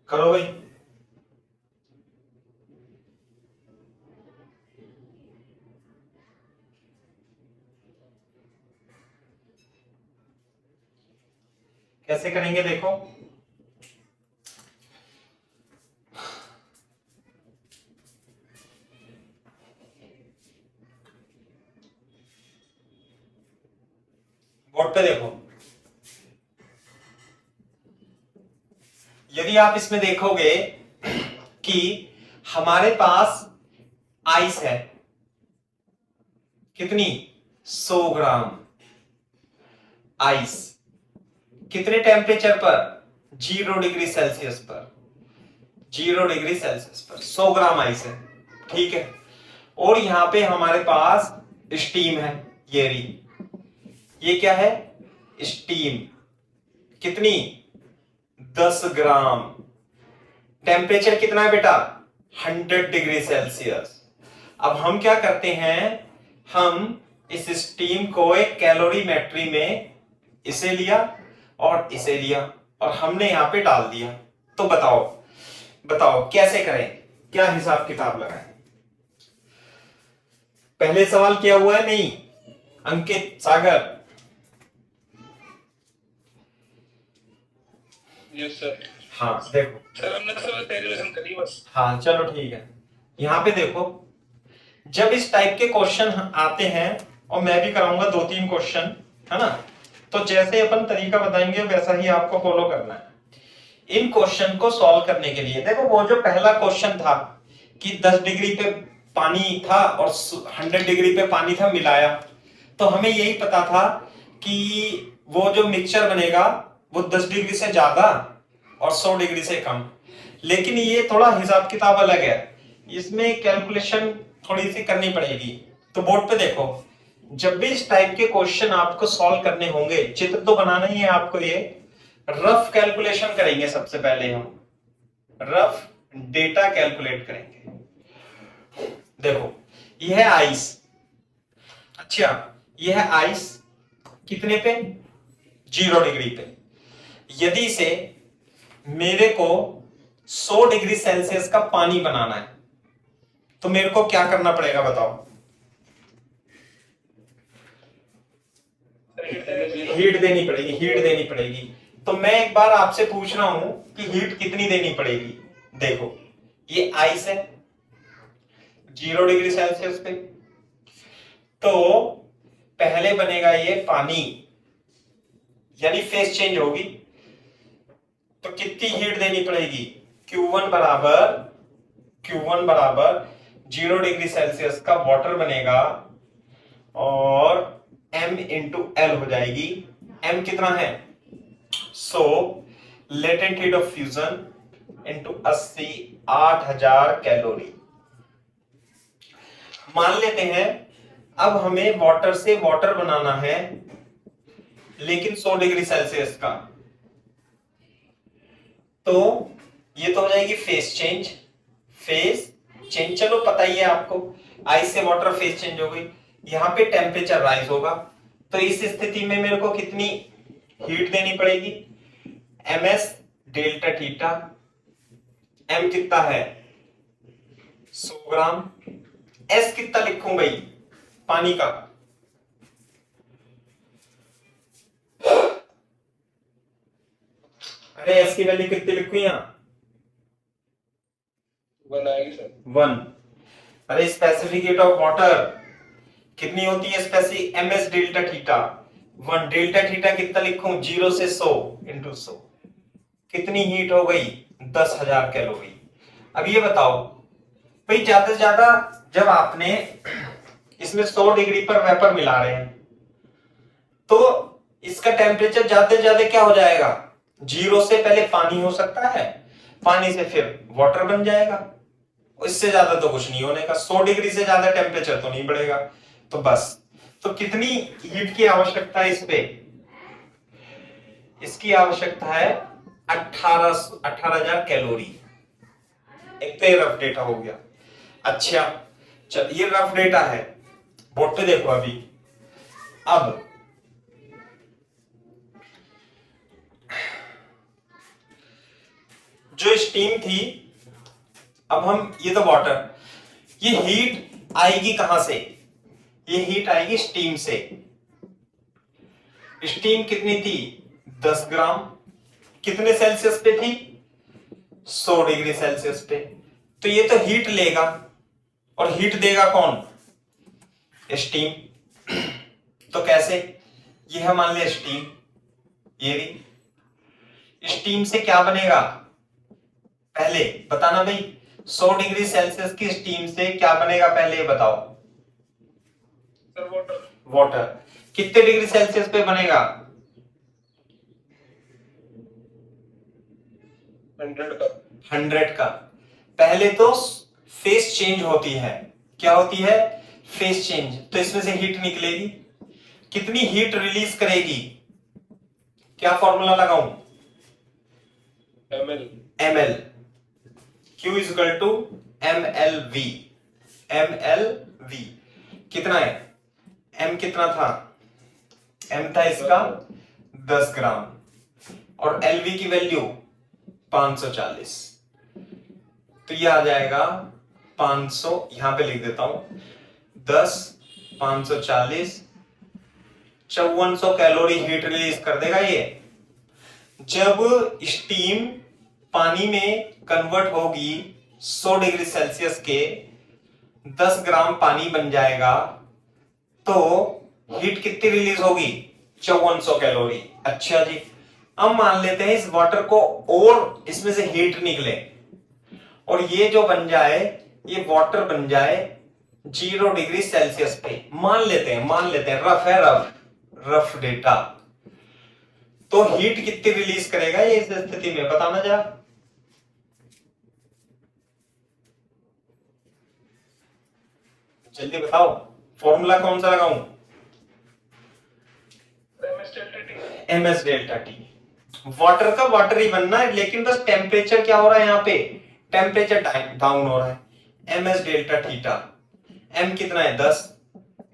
करो भाई। कैसे करेंगे देखो, बोर्ड पे देखो। यदि आप इसमें देखोगे कि हमारे पास आइस है, कितनी 100 ग्राम आइस, कितने टेम्परेचर पर 0 डिग्री सेल्सियस पर, 0 डिग्री सेल्सियस पर 100 ग्राम आइस है, ठीक है। और यहां पे हमारे पास स्टीम है, ये क्या है स्टीम, कितनी 10 ग्राम। टेम्परेचर कितना है बेटा 100 डिग्री सेल्सियस। अब हम क्या करते हैं, हम इस स्टीम को एक कैलोरीमेट्री में इसे लिया और इसे लिया और हमने यहां पे डाल दिया। तो बताओ कैसे करें, क्या हिसाब किताब लगाएं। पहले सवाल किया हुआ है नहीं अंकित, सागर? Yes sir. हाँ देखो सर हमने तो डेरिवेशन करी बस। हाँ चलो ठीक है। यहां पे देखो, जब इस टाइप के क्वेश्चन आते हैं, और मैं भी कराऊंगा 2-3 क्वेश्चन, है ना, तो जैसे अपन तरीका बताएंगे वैसा ही आपको फॉलो करना है। इन क्वेश्चन को सॉल्व करने के लिए देखो, वो जो पहला क्वेश्चन था कि 10 डिग्री पे पानी था और 100 डिग्री पे पानी था मिलाया, तो हमें यही पता था कि वो जो मिक्सचर बनेगा वो 10 डिग्री से ज्यादा और 100 डिग्री से कम। लेकिन ये थोड़ा हिसाब किताब अलग है, इसमें कैलकुलेशन थोड़ी सी करनी पड़ेगी। तो बोर्ड पे देखो, जब भी इस टाइप के क्वेश्चन आपको सॉल्व करने होंगे, चित्र तो बनाना ही है आपको, ये रफ कैलकुलेशन करेंगे। सबसे पहले हम रफ डेटा कैलकुलेट करेंगे। देखो ये है आइस, अच्छा, ये है आइस कितने पे? 0 डिग्री पे। यदि से मेरे को 100 डिग्री सेल्सियस का पानी बनाना है तो मेरे को क्या करना पड़ेगा बताओ? हीट देनी पड़ेगी, हीट देनी पड़ेगी। तो मैं एक बार आपसे पूछ रहा हूं कि हीट कितनी देनी पड़ेगी। देखो ये आइस है 0 डिग्री सेल्सियस पे, तो पहले बनेगा ये पानी, यानी फेस चेंज होगी, तो कितनी हीट देनी पड़ेगी? Q1 बराबर 0 डिग्री सेल्सियस का वाटर बनेगा और M इंटू L हो जाएगी। M कितना है? So latent heat of fusion into 80 8000 calorie. मान लेते हैं अब हमें वाटर से वाटर बनाना है लेकिन 100 डिग्री सेल्सियस का, तो ये तो हो जाएगी फेस चेंज। चलो पता ही है आपको, आइस से वाटर फेस चेंज हो गई, यहां पे टेम्परेचर राइज होगा। तो इस स्थिति में मेरे को कितनी हीट देनी पड़ेगी? ms delta theta. m कितना है? 100 ग्राम। s कितना लिखूं भाई पानी का? अरे s की वैल्यू कितनी लिखूं यहां? 1 आएगी सर। 1। अरे स्पेसिफिक हीट ऑफ वाटर कितनी होती है? Specific ms delta theta 1। Delta theta कितना लिखूं? 0 से 100 इंटू 100। कितनी हीट हो गई? 10,000 कैलोरी। अब ये बताओ भाई, ज्यादा से ज्यादा जब आपने इसमें 100 डिग्री पर वेपर मिला रहे हैं तो इसका टेम्परेचर ज्यादा से ज्यादा क्या हो जाएगा? 0 से पहले पानी हो सकता है, पानी से फिर वाटर बन जाएगा, इससे ज्यादा तो कुछ नहीं होने का। 100 डिग्री से ज्यादा टेम्परेचर तो नहीं बढ़ेगा। तो बस, तो कितनी हीट की आवश्यकता है इस पे? इसकी आवश्यकता है 18,000 कैलोरी। एक तो ये रफ डेटा हो गया। अच्छा चल, ये रफ डेटा है, बोर्ड पे देखो अभी। अब जो स्टीम थी, अब हम ये तो वाटर, ये हीट आएगी कहां से? ये हीट आएगी स्टीम से। स्टीम कितनी थी? 10 ग्राम। कितने सेल्सियस पे थी? 100 डिग्री सेल्सियस पे। तो ये तो हीट लेगा और हीट देगा कौन? स्टीम। तो कैसे? ये है मान लिया स्टीम, ये भी स्टीम से क्या बनेगा पहले बताना भाई। 100 डिग्री सेल्सियस की स्टीम से क्या बनेगा पहले ये बताओ। Sir water. वाटर कितने डिग्री सेल्सियस पे बनेगा? 100 का। पहले तो फेस चेंज होती है। क्या होती है? Face change. तो इसमें से हीट निकलेगी, कितनी हीट रिलीज करेगी? क्या फॉर्मूला लगाऊं? ml। Q is equal to mlv। mlv कितना है? m कितना था? m था इसका 10 ग्राम और lv की वैल्यू 540। तो ये आ जाएगा 500, यहां पे लिख देता हूं 10 540 5400 कैलोरी हीट रिलीज कर देगा ये। जब स्टीम पानी में कन्वर्ट होगी 100 डिग्री सेल्सियस के 10 ग्राम पानी बन जाएगा, तो हीट कितनी रिलीज होगी? 5400 कैलोरी। अच्छा जी, अब मान लेते हैं इस वाटर को और इसमें से हीट निकले और ये जो बन जाए, ये वाटर बन जाए 0 डिग्री सेल्सियस पे। मान लेते हैं रफ है, रफ डेटा। तो हीट कितनी रिलीज करेगा ये इस स्थिति में बताना जरा। जल्दी बताओ, फॉर्मूला कौन सा लगाऊं? ms delta T. वाटर का वाटर ही बनना है, लेकिन बस टेम्परेचर क्या हो रहा है यहाँ पे? टेम्परेचर डाउन हो रहा है। ms delta theta. m कितना है? 10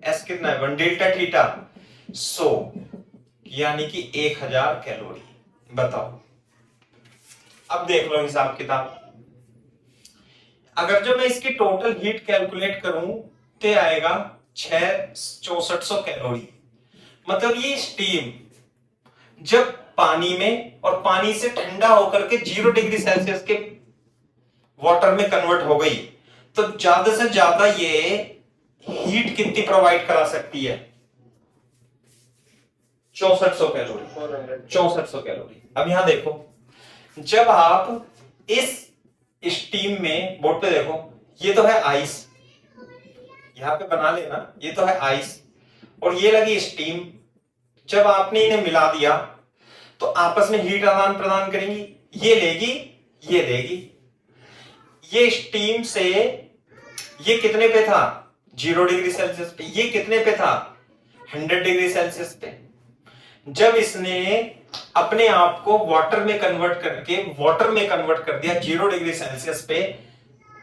एस कितना है 1 डेल्टा थीटा 100 यानी कि 1000 कैलोरी। बताओ, अब देख लो हिसाब किताब। अगर जो मैं इसकी टोटल हीट कैलकुलेट करूं तो आएगा 6400 कैलोरी। मतलब ये स्टीम जब पानी में और पानी से ठंडा होकर के 0 डिग्री सेल्सियस के वाटर में कन्वर्ट हो गई तो ज्यादा से ज्यादा ये हीट कितनी प्रोवाइड करा सकती है? 6400 कैलोरी। 6400 कैलोरी। अब यहां देखो, जब आप इस स्टीम में, बोर्ड पे देखो, ये तो है आइस, यहां पे बना लेना, ये तो है आइस और ये लगी स्टीम। जब आपने इन्हें मिला दिया तो आपस में हीट आदान प्रदान करेंगी, ये लेगी ये देगी। ये स्टीम से ये कितने पे था? 0 डिग्री सेल्सियस पे। ये कितने पे था? 100 डिग्री सेल्सियस पे। जब इसने अपने आप को वाटर में कन्वर्ट कर दिया 0 डिग्री सेल्सियस पे,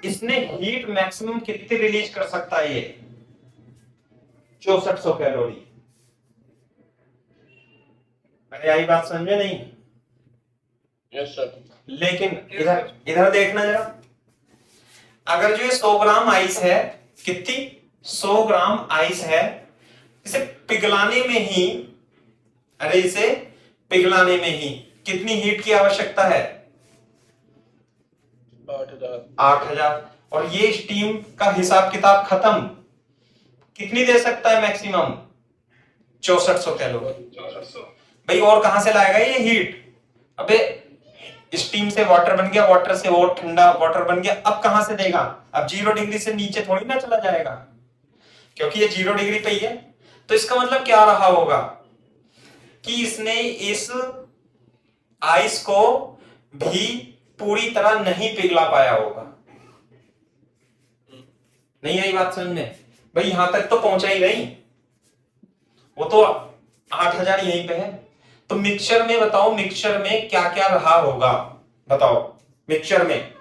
इसने हीट मैक्सिमम कितनी रिलीज कर सकता है? ये 6400 कैलोरी। अरे आई बात समझे नहीं? Yes sir. लेकिन इधर इधर देखना जरा, अगर जो ये 100 ग्राम आइस है, कितनी 100 ग्राम आइस है, इसे पिघलाने में ही, अरे इसे पिघलाने में ही कितनी हीट की आवश्यकता है? 8000। और ये स्टीम का हिसाब किताब खत्म, कितनी दे सकता है मैक्सिमम? 6400 कैलोरी। भाई और कहां से लाएगा ये हीट? अबे स्टीम से वाटर बन गया, वाटर से और ठंडा वाटर बन गया, अब कहां से देगा? अब 0 डिग्री से नीचे थोड़ी ना चला जाएगा, क्योंकि ये 0 डिग्री पे ही है। तो इसका मतलब क्या रहा होगा कि इसने इस आइस को भी पूरी तरह नहीं पिघला पाया होगा। नहीं आई बात समझ में? भाई यहां तक तो पहुंचा ही नहीं, वो तो 8000 यहीं पे है। तो मिक्सचर में बताओ, मिक्सचर में क्या क्या रहा होगा? बताओ मिक्सचर में।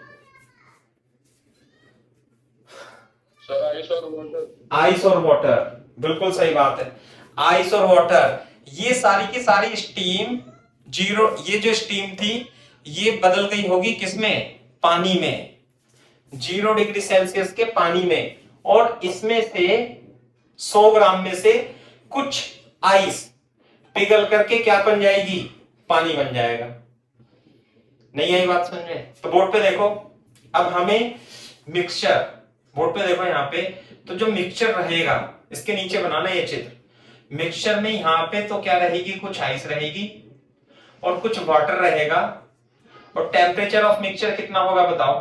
सर आइस और वाटर। आइस और वाटर, बिल्कुल सही बात है। आइस और वाटर, ये सारी की सारी स्टीम 0, ये जो स्टीम थी ये बदल गई होगी किसमें? पानी में, 0 डिग्री सेल्सियस के पानी में। और इसमें से 100 ग्राम में से कुछ आइस पिघल करके क्या बन जाएगी? पानी बन जाएगा। नहीं आई बात समझ में? तो बोर्ड पे देखो, अब हमें मिक्सचर, बोर्ड पे देखो यहां पे, तो जो मिक्सचर रहेगा इसके नीचे बनाना ये चित्र। मिक्सचर में यहां पे तो क्या रहेगी? कुछ आइस रहेगी और कुछ वाटर रहेगा। और टेम्परेचर ऑफ मिक्सचर कितना होगा बताओ?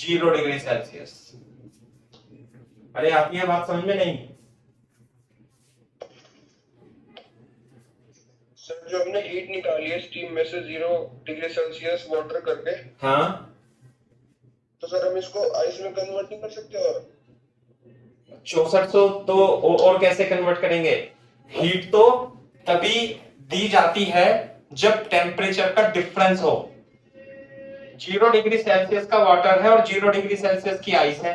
0 डिग्री सेल्सियस। अरे आपकी यह बात समझ में नहीं? सर जो हमने हीट निकाली है स्टीम में से 0 डिग्री सेल्सियस वाटर करके, हाँ, तो सर हम इसको आइस में कन्वर्ट नहीं कर सकते? और 6400 तो और कैसे कन्वर्ट करेंगे? हीट तो तभी दी जाती है जब टेम्परेचर का डिफरेंस हो। 0 डिग्री सेल्सियस का वाटर है और 0 डिग्री सेल्सियस की आइस है,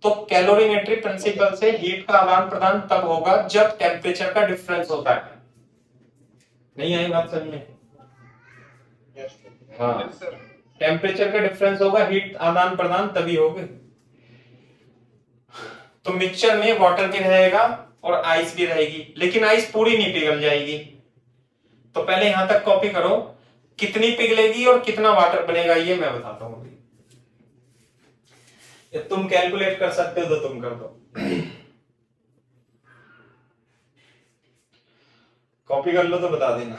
तो कैलोरीमेट्रिक प्रिंसिपल से हीट का आदान प्रदान तब होगा जब टेम्परेचर का डिफरेंस होता है। नहीं आई बात समझ में? हाँ, टेम्परेचर का डिफरेंस होगा, हीट आदान प्रदान तभी होगा। तो मिक्सचर में वाटर भी रहेगा और आइस भी रहेगी, लेकिन आइस पूरी नहीं पिघल जाएगी। तो पहले यहां तक कॉपी करो, कितनी पिघलेगी और कितना वाटर बनेगा ये मैं बताता हूं। तुम कैलकुलेट कर सकते हो तो तुम कर दो। कॉपी कर लो तो बता देना।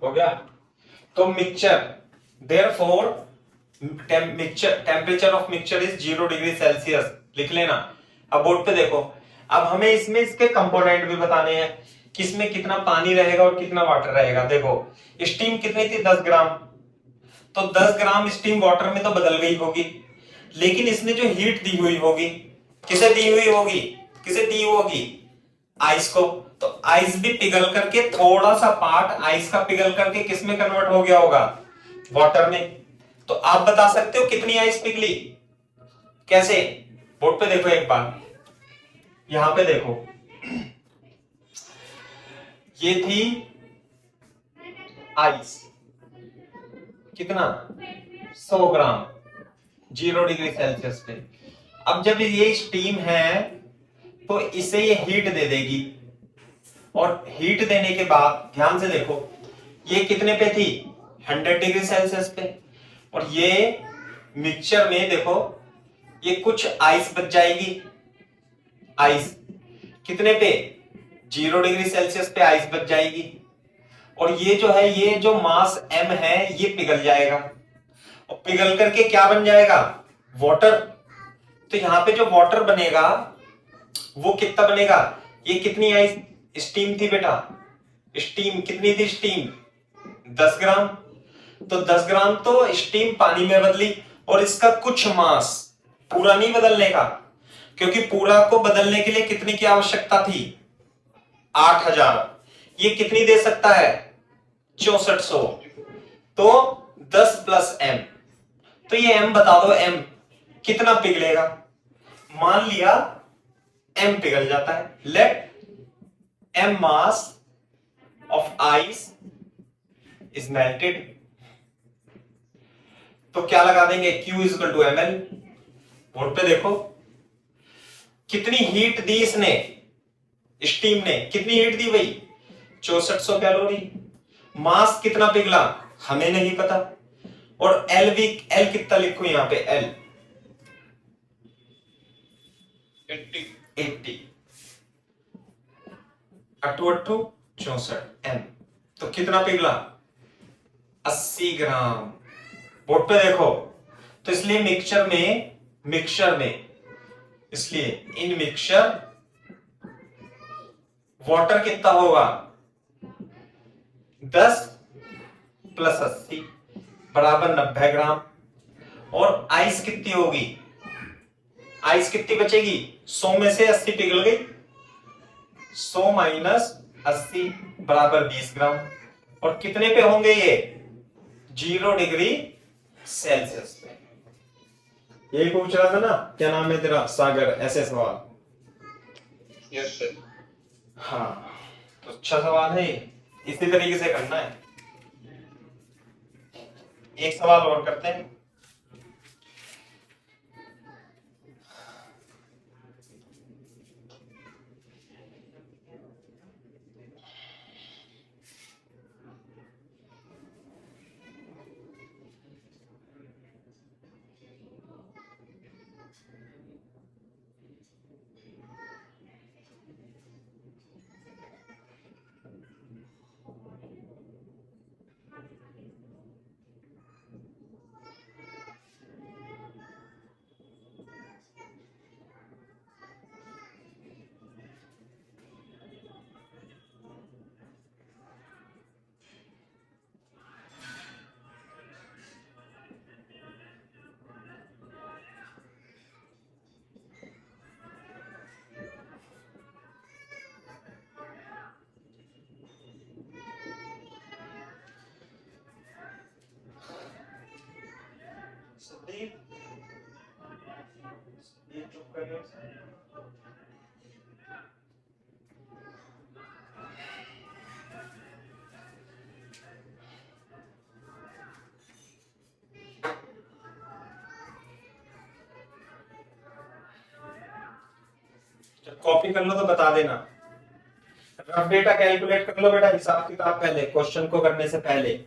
हो गया। तो mixture therefore mixture temperature of mixture is 0 degree Celsius, लिख लेना। अब बोर्ड पे देखो, अब हमें इसमें इसके कंपोनेंट भी बताने हैं, किसमें कितना पानी रहेगा और कितना वाटर रहेगा। देखो स्टीम कितनी थी 10 ग्राम, तो 10 ग्राम स्टीम वाटर में तो बदल गई होगी, लेकिन इसने जो हीट दी हुई होगी किसे दी हुई होगी, किसे दी होगी, आइस को। तो आइस भी पिघल करके थोड़ा सा पार्ट आइस का पिघल करके किस में कन्वर्ट हो गया होगा, वाटर में। तो आप बता सकते हो कितनी आइस पिघली, कैसे, बोर्ड पे देखो एक बार, यहां पे देखो, ये थी आइस, कितना 100 ग्राम 0 डिग्री सेल्सियस पे। अब जब ये स्टीम है तो इसे ये हीट दे देगी, और हीट देने के बाद ध्यान से देखो ये कितने पे थी 100 डिग्री सेल्सियस पे, और ये मिक्सचर में देखो ये कुछ आइस बच जाएगी, आइस कितने पे 0 डिग्री सेल्सियस पे आइस बच जाएगी, और ये जो है ये जो मास m है ये पिघल जाएगा, और पिघल करके क्या बन जाएगा, वाटर। तो यहां पे जो वाटर बनेगा वो कितना बनेगा, ये कितनी आइस स्टीम थी बेटा, स्टीम कितनी थी, स्टीम 10 ग्राम। तो 10 ग्राम तो स्टीम पानी में बदली, और इसका कुछ मास, पूरा नहीं बदलने का, क्योंकि पूरा को बदलने के लिए कितनी की आवश्यकता थी 8000, ये कितनी दे सकता है 6400, तो 10 प्लस m, तो ये m बता दो, m कितना पिघलेगा। मान लिया m पिघल जाता है, let m mass of ice is melted, तो क्या लगा देंगे Q is equal to ml। Board पे देखो कितनी हीट दी इसने, स्टीम ने कितनी हीट दी भाई 6400 कैलोरी, मास कितना पिघला हमें नहीं पता, और एल भी, एल कितना लिखो यहां पे, एल 80 अट्ठू अट्ठू 64 एम, तो कितना पिघला 80 ग्राम। बोर्ड पे देखो, तो इसलिए मिक्सचर में इसलिए इन मिक्सचर वाटर कितना होगा 10 प्लस 80 बराबर 90 ग्राम, और आइस कितनी होगी, आइस कितनी बचेगी, 100 में से 80 पिघल गई, 100 माइनस 80 बराबर 20 ग्राम, और कितने पे होंगे ये 0 डिग्री सेल्सियस पे। यही पूछ रहा था ना, क्या नाम है तेरा, सागर, ऐसे सवाल। Yes sir. हाँ तो अच्छा सवाल है ये, इसी तरीके से करना है। एक सवाल और करते हैं। चुप करिए। जब कॉपी कर लो तो बता देना। रफ डेटा कैलकुलेट कर लो बेटा, हिसाब किताब पहले क्वेश्चन को करने से पहले।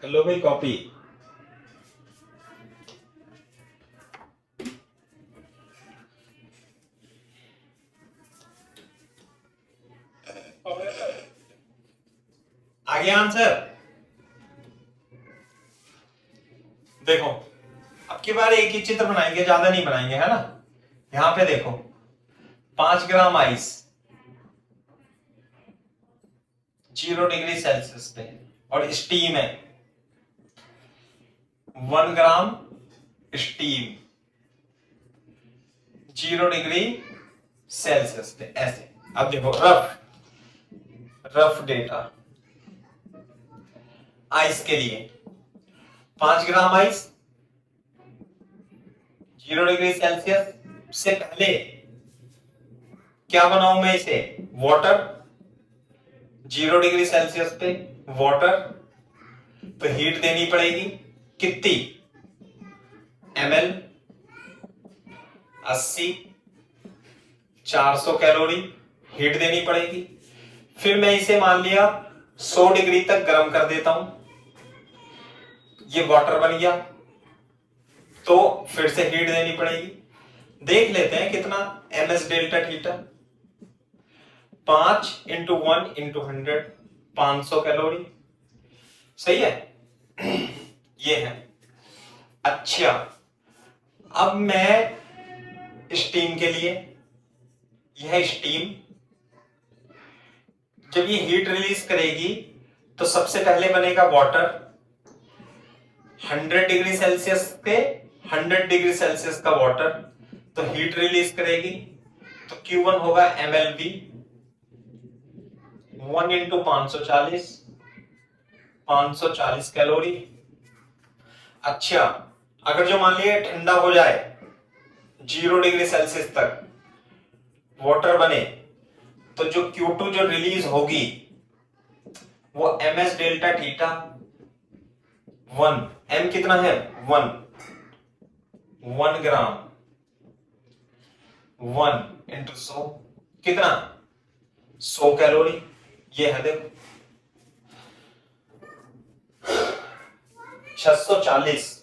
कर लो भाई कॉपी। आ गया आंसर? देखो अब की बार एक ही चित्र बनाएंगे, ज्यादा नहीं बनाएंगे, है ना। यहां पे देखो 5 ग्राम आइस 0 डिग्री सेल्सियस पे और स्टीम है 1 ग्राम स्टीम 0 डिग्री सेल्सियस पे, ऐसे। अब देखो रफ डेटा आइस के लिए 5 ग्राम आइस 0 डिग्री सेल्सियस से पहले क्या बनाऊं मैं इसे, वाटर 0 डिग्री सेल्सियस पे वाटर, तो हीट देनी पड़ेगी कितनी, ml 80 400 कैलोरी हीट देनी पड़ेगी। फिर मैं इसे मान लिया 100 डिग्री तक गर्म कर देता हूं, ये वाटर बन गया, तो फिर से हीट देनी पड़ेगी। देख लेते हैं कितना ms delta theta, 5 into 1 into 100 500 calorie, सही है। ये है। अच्छा अब मैं स्टीम के लिए, यह स्टीम जब ये हीट रिलीज करेगी तो सबसे पहले बनेगा वाटर 100 डिग्री सेल्सियस पे, 100 डिग्री सेल्सियस का वाटर, तो हीट रिलीज करेगी, तो Q1 होगा mLV 1 इंटू 540 कैलोरी। अच्छा अगर जो मान लिया ठंडा हो जाए 0 डिग्री सेल्सियस तक वाटर बने, तो जो Q2 जो रिलीज होगी वो ms डेल्टा थीटा 1, m कितना है 1 ग्राम 1 इंटू 100 कितना 100 कैलोरी, ये है देखो 640।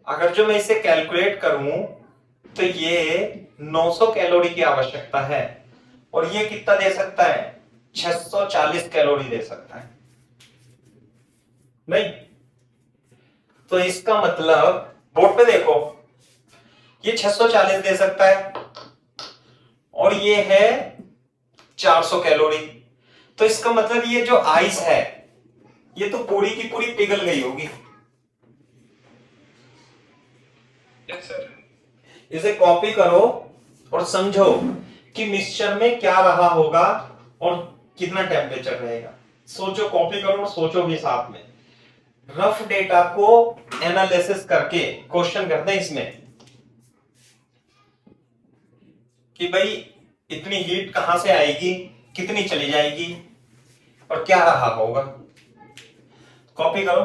अगर जो मैं इसे कैलकुलेट करूं तो ये 900 कैलोरी की आवश्यकता है, और ये कितना दे सकता है 640 कैलोरी दे सकता है, नहीं। तो इसका मतलब बोर्ड पे देखो ये 640 दे सकता है और ये है 400 कैलोरी, तो इसका मतलब ये जो आइस है ये तो पूरी की पूरी पिघल गई होगी। Yes sir. इसे कॉपी करो और समझो कि मिक्सचर में क्या रहा होगा और कितना टेम्परेचर रहेगा। सोचो, कॉपी करो और सोचो भी साथ में। रफ डेटा को एनालिसिस करके क्वेश्चन करते हैं इसमें कि भाई इतनी हीट कहां से आएगी, कितनी चली जाएगी और क्या रहा होगा। कॉपी करो।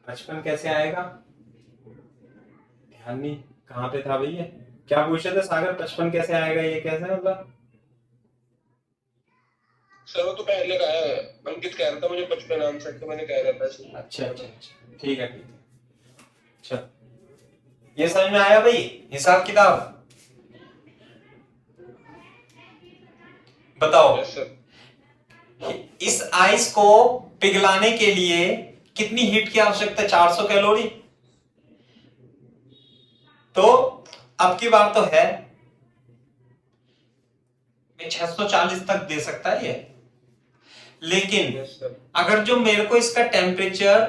बचपन कैसे आएगा, ध्यान नहीं, कहां पे था भैया, क्या पूछ रहे थे सागर, बचपन कैसे आएगा, ये कैसे मतलब। सर वो तो पहले का है, अंकित कह रहा था मुझे 55 आंसर, तो मैंने कह रहा था इसलिए। अच्छा अच्छा अच्छा, ठीक है ठीक है। अच्छा ये समझ में आया भाई हिसाब किताब। बताओ यस सर। इस आइस को पिघलाने के लिए कितनी हीट की आवश्यकता है, 400 कैलोरी। तो अब की बार तो है 640 तक दे सकता है ये, लेकिन यस सर। अगर जो मेरे को इसका टेम्परेचर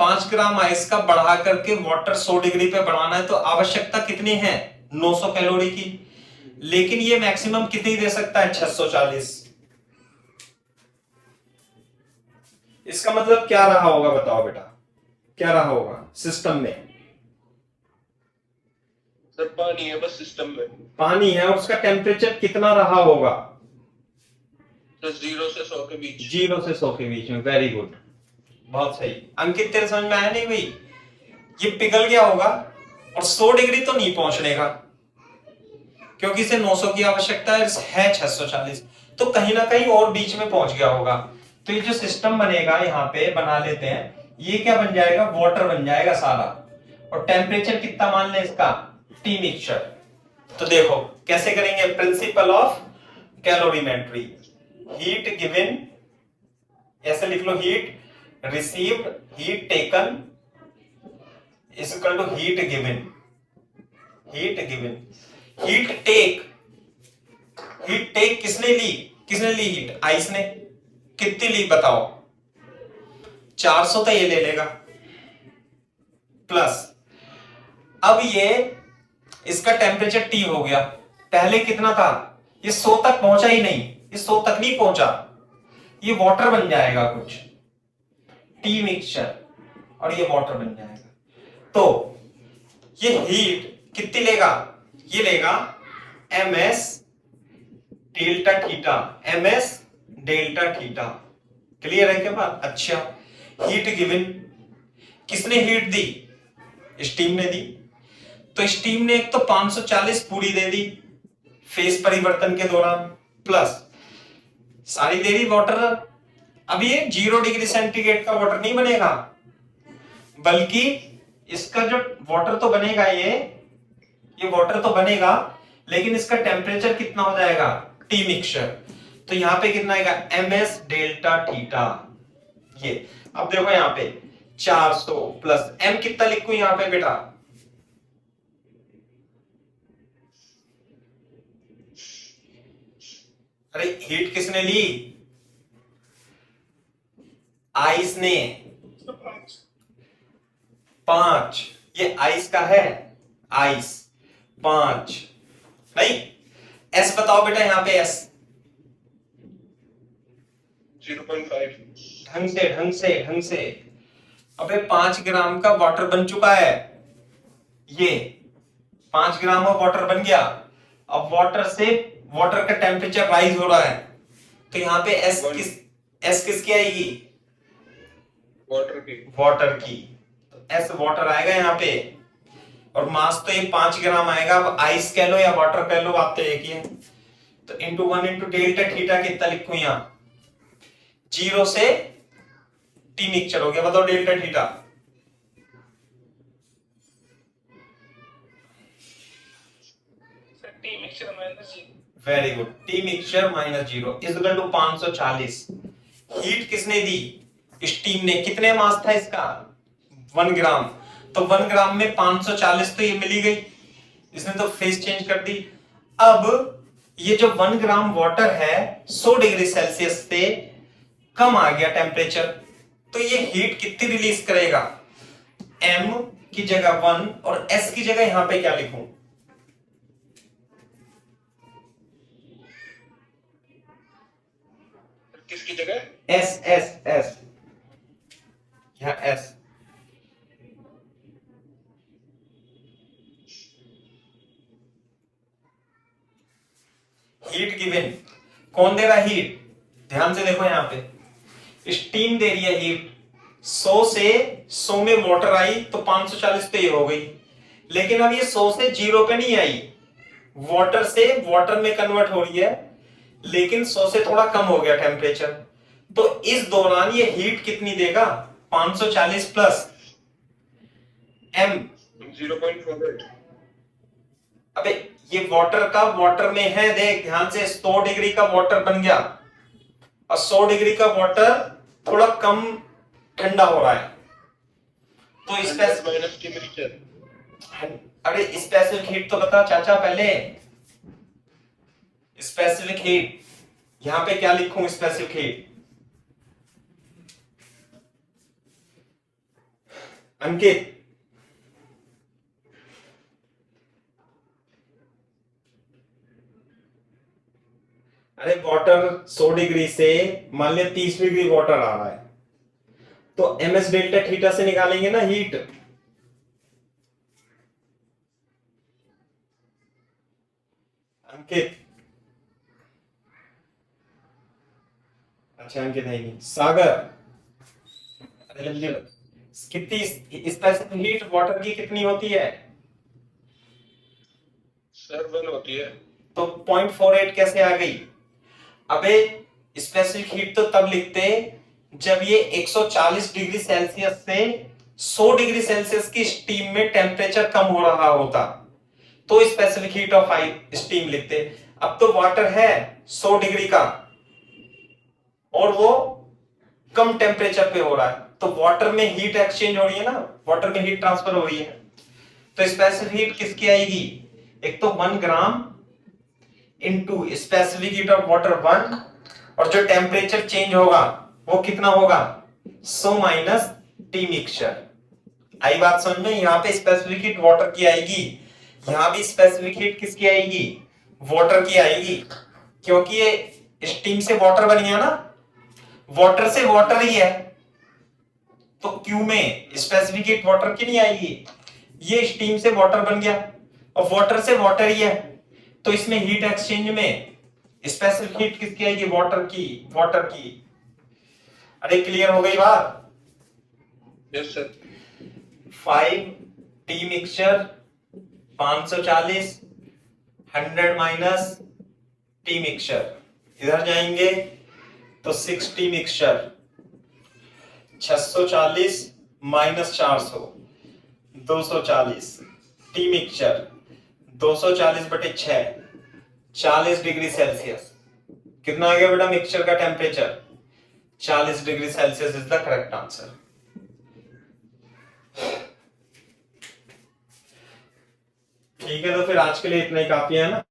5 ग्राम आइस का बढ़ा करके वाटर 100 डिग्री पे बढ़ाना है तो आवश्यकता कितनी है? 900 कैलोरी की। लेकिन ये मैक्सिमम कितनी दे सकता है? 640। इसका मतलब क्या रहा होगा बताओ बेटा, क्या रहा होगा सिस्टम में? सर पानी है बस सिस्टम में। पानी है और उसका टेम्परेचर कितना रहा होगा? सर 0 से 100 के बीच। 0 से 100 के बीच में। वेरी गुड, बहुत सही। अंकित तेरे समझ में आया नहीं भाई? ये पिघल गया होगा और 100 डिग्री तो नहीं पहुंचने का, क्योंकि इसे 900 की आवश्यकता है 640, तो कहीं ना कहीं और बीच में पहुंच गया होगा। तो ये जो सिस्टम बनेगा यहाँ पे बना लेते हैं, ये क्या बन जाएगा? वाटर बन जाएगा सारा। और टेम्परेचर कितना मान लें इसका? T mixture. तो देखो कैसे करेंगे, principle of calorimetry. Heat given, ऐसे लिख लो, heat received, heat taken is equal to heat given. Heat given, heat take, heat take किसने ली? किसने ली हीट? आइस ने। कितनी ली बताओ? 400 तो ये ले लेगा, प्लस अब ये इसका टेम्परेचर टी हो गया। पहले कितना था? ये 100 तक पहुंचा ही नहीं, ये 100 तक नहीं पहुंचा, ये वाटर बन जाएगा कुछ, टी मिक्सचर, और ये वाटर बन जाएगा। तो ये हीट कितनी लेगा? ये लेगा ms delta theta, ms delta theta. Clear है क्या बात? अच्छा, हीट गिवन, किसने हीट दी? स्टीम ने दी। तो स्टीम ने एक तो 540 पूरी दे दी फेस परिवर्तन के दौरान, प्लस सारी दे दी वाटर। अब ये 0 डिग्री सेंटीग्रेड का वाटर नहीं बनेगा, बल्कि इसका जो वाटर तो बनेगा, ये वाटर तो बनेगा, लेकिन इसका टेम्परेचर कितना हो जाएगा? T mixture. तो यहां पे कितना आएगा? ms delta theta. ये अब देखो यहां पे 400 प्लस m, कितना लिखूं यहां पे बेटा? अरे हीट किसने ली? आइस ने। 5, ये आइस का है, आइस 5 नहीं। एस बताओ बेटा यहां पे, एस 0.5। ढंग से। अबे 5 ग्राम का वाटर बन चुका है, ये 5 ग्राम का वाटर बन गया। अब वाटर का टेम्परेचर राइज हो रहा है, तो यहाँ पे एस किसकी आएगी? वाटर की। तो एस वाटर आएगा यहाँ पे, और मास तो ये 5 ग्राम आएगा। अब आइस कह लो या वाटर कह लो, आप तो एक ही है। तो इंटू 1 इंटू डेल्टा थीटा कितना लिखूं यहाँ? 0 से टी मिक्सचर हो गया, बताओ delta theta. Very good, T mixture minus 0 is equal to 540। Heat किसने दी? स्टीम ने। कितने मास था इसका? 1 ग्राम। तो 1 ग्राम में 540 तो ये मिली गई, इसने तो फेस चेंज कर दी। अब ये जो 1 ग्राम वाटर है 100 डिग्री सेल्सियस से कम आ गया टेम्परेचर, तो ये हीट कितनी रिलीज करेगा? m की जगह 1 और s की जगह यहां पे क्या लिखूं? किसकी जगह? S यहाँ S। हीट गिवन, कौन दे रहा है हीट? ध्यान से देखो यहां पे स्टीम दे रही है हीट। 100 से 100 में वाटर आई तो 540 पे ये हो गई, लेकिन अब ये 100 से 0 पे नहीं आई, वाटर से वाटर में कन्वर्ट हो रही है, लेकिन 100 से थोड़ा कम हो गया टेम्परेचर। तो इस दौरान ये हीट कितनी देगा? 540 प्लस m 0.48। अबे ये वाटर का वाटर में है, देख ध्यान से, 100 डिग्री का वाटर बन गया और 100 डिग्री का वाटर थोड़ा कम ठंडा हो रहा है, तो माइनस की मिक्सचर। अरे स्पेसिफिक हीट तो बता चाचा पहले। स्पेसिफिक हीट यहां पे क्या लिखूं? स्पेसिफिक हीट अंकित, अरे वाटर 100 डिग्री से मान लिया 30 डिग्री वाटर आ रहा है, तो ms डेल्टा थीटा से निकालेंगे ना हीट। अंकित, अच्छा अंकित है नहीं। सागर, अरे जल्दी, कितनी स्पेसिफिक हीट वाटर की कितनी होती है? सर 1 होती है। तो 0.48 कैसे आ गई? अबे स्पेसिफिक हीट तो तब लिखते जब ये 140 डिग्री सेल्सियस से 100 डिग्री सेल्सियस की स्टीम में टेम्परेचर कम हो रहा होता, तो स्पेसिफिक हीट ऑफ स्टीम लिखते। अब तो वाटर है 100 डिग्री का और वो कम टेम्परेचर पे हो रहा है, तो वाटर में हीट एक्सचेंज हो रही है ना, वाटर में हीट ट्रांसफर हो रही है, तो स्पेसिफिक हीट किसकी आएगी? एक तो 1 gram into specific heat of water 1, और जो टेम्परेचर चेंज होगा वो कितना होगा? 100 माइनस टी मिक्सचर। आई बात समझ में? यहाँ पे स्पेसिफिक हीट वाटर की आएगी, यहाँ भी स्पेसिफिक हीट किसकी आएगी? वाटर की आएगी, क्योंकि ये स्टीम से वाटर बन गया ना, वाटर से वाटर ही है, तो क्यू में स्पेसिफिक हीट वाटर की नहीं आएगी। ये स्टीम से वाटर बन गया और वाटर से वाटर ही है, तो इसमें हीट एक्सचेंज में स्पेसिफिक हीट किसकी आएगी? वाटर की, वाटर की। अरे क्लियर हो गई बात? Yes sir. 5 T mixture 540 100 minus T mixture, इधर जाएंगे तो 6 T mixture 640 minus 400 240 T mixture 240 बटे 6 40 डिग्री सेल्सियस। कितना आ गया बेटा मिक्सचर का temperature? 40 degree Celsius is the correct answer. ठीक है, तो फिर आज के लिए इतना ही काफी है ना।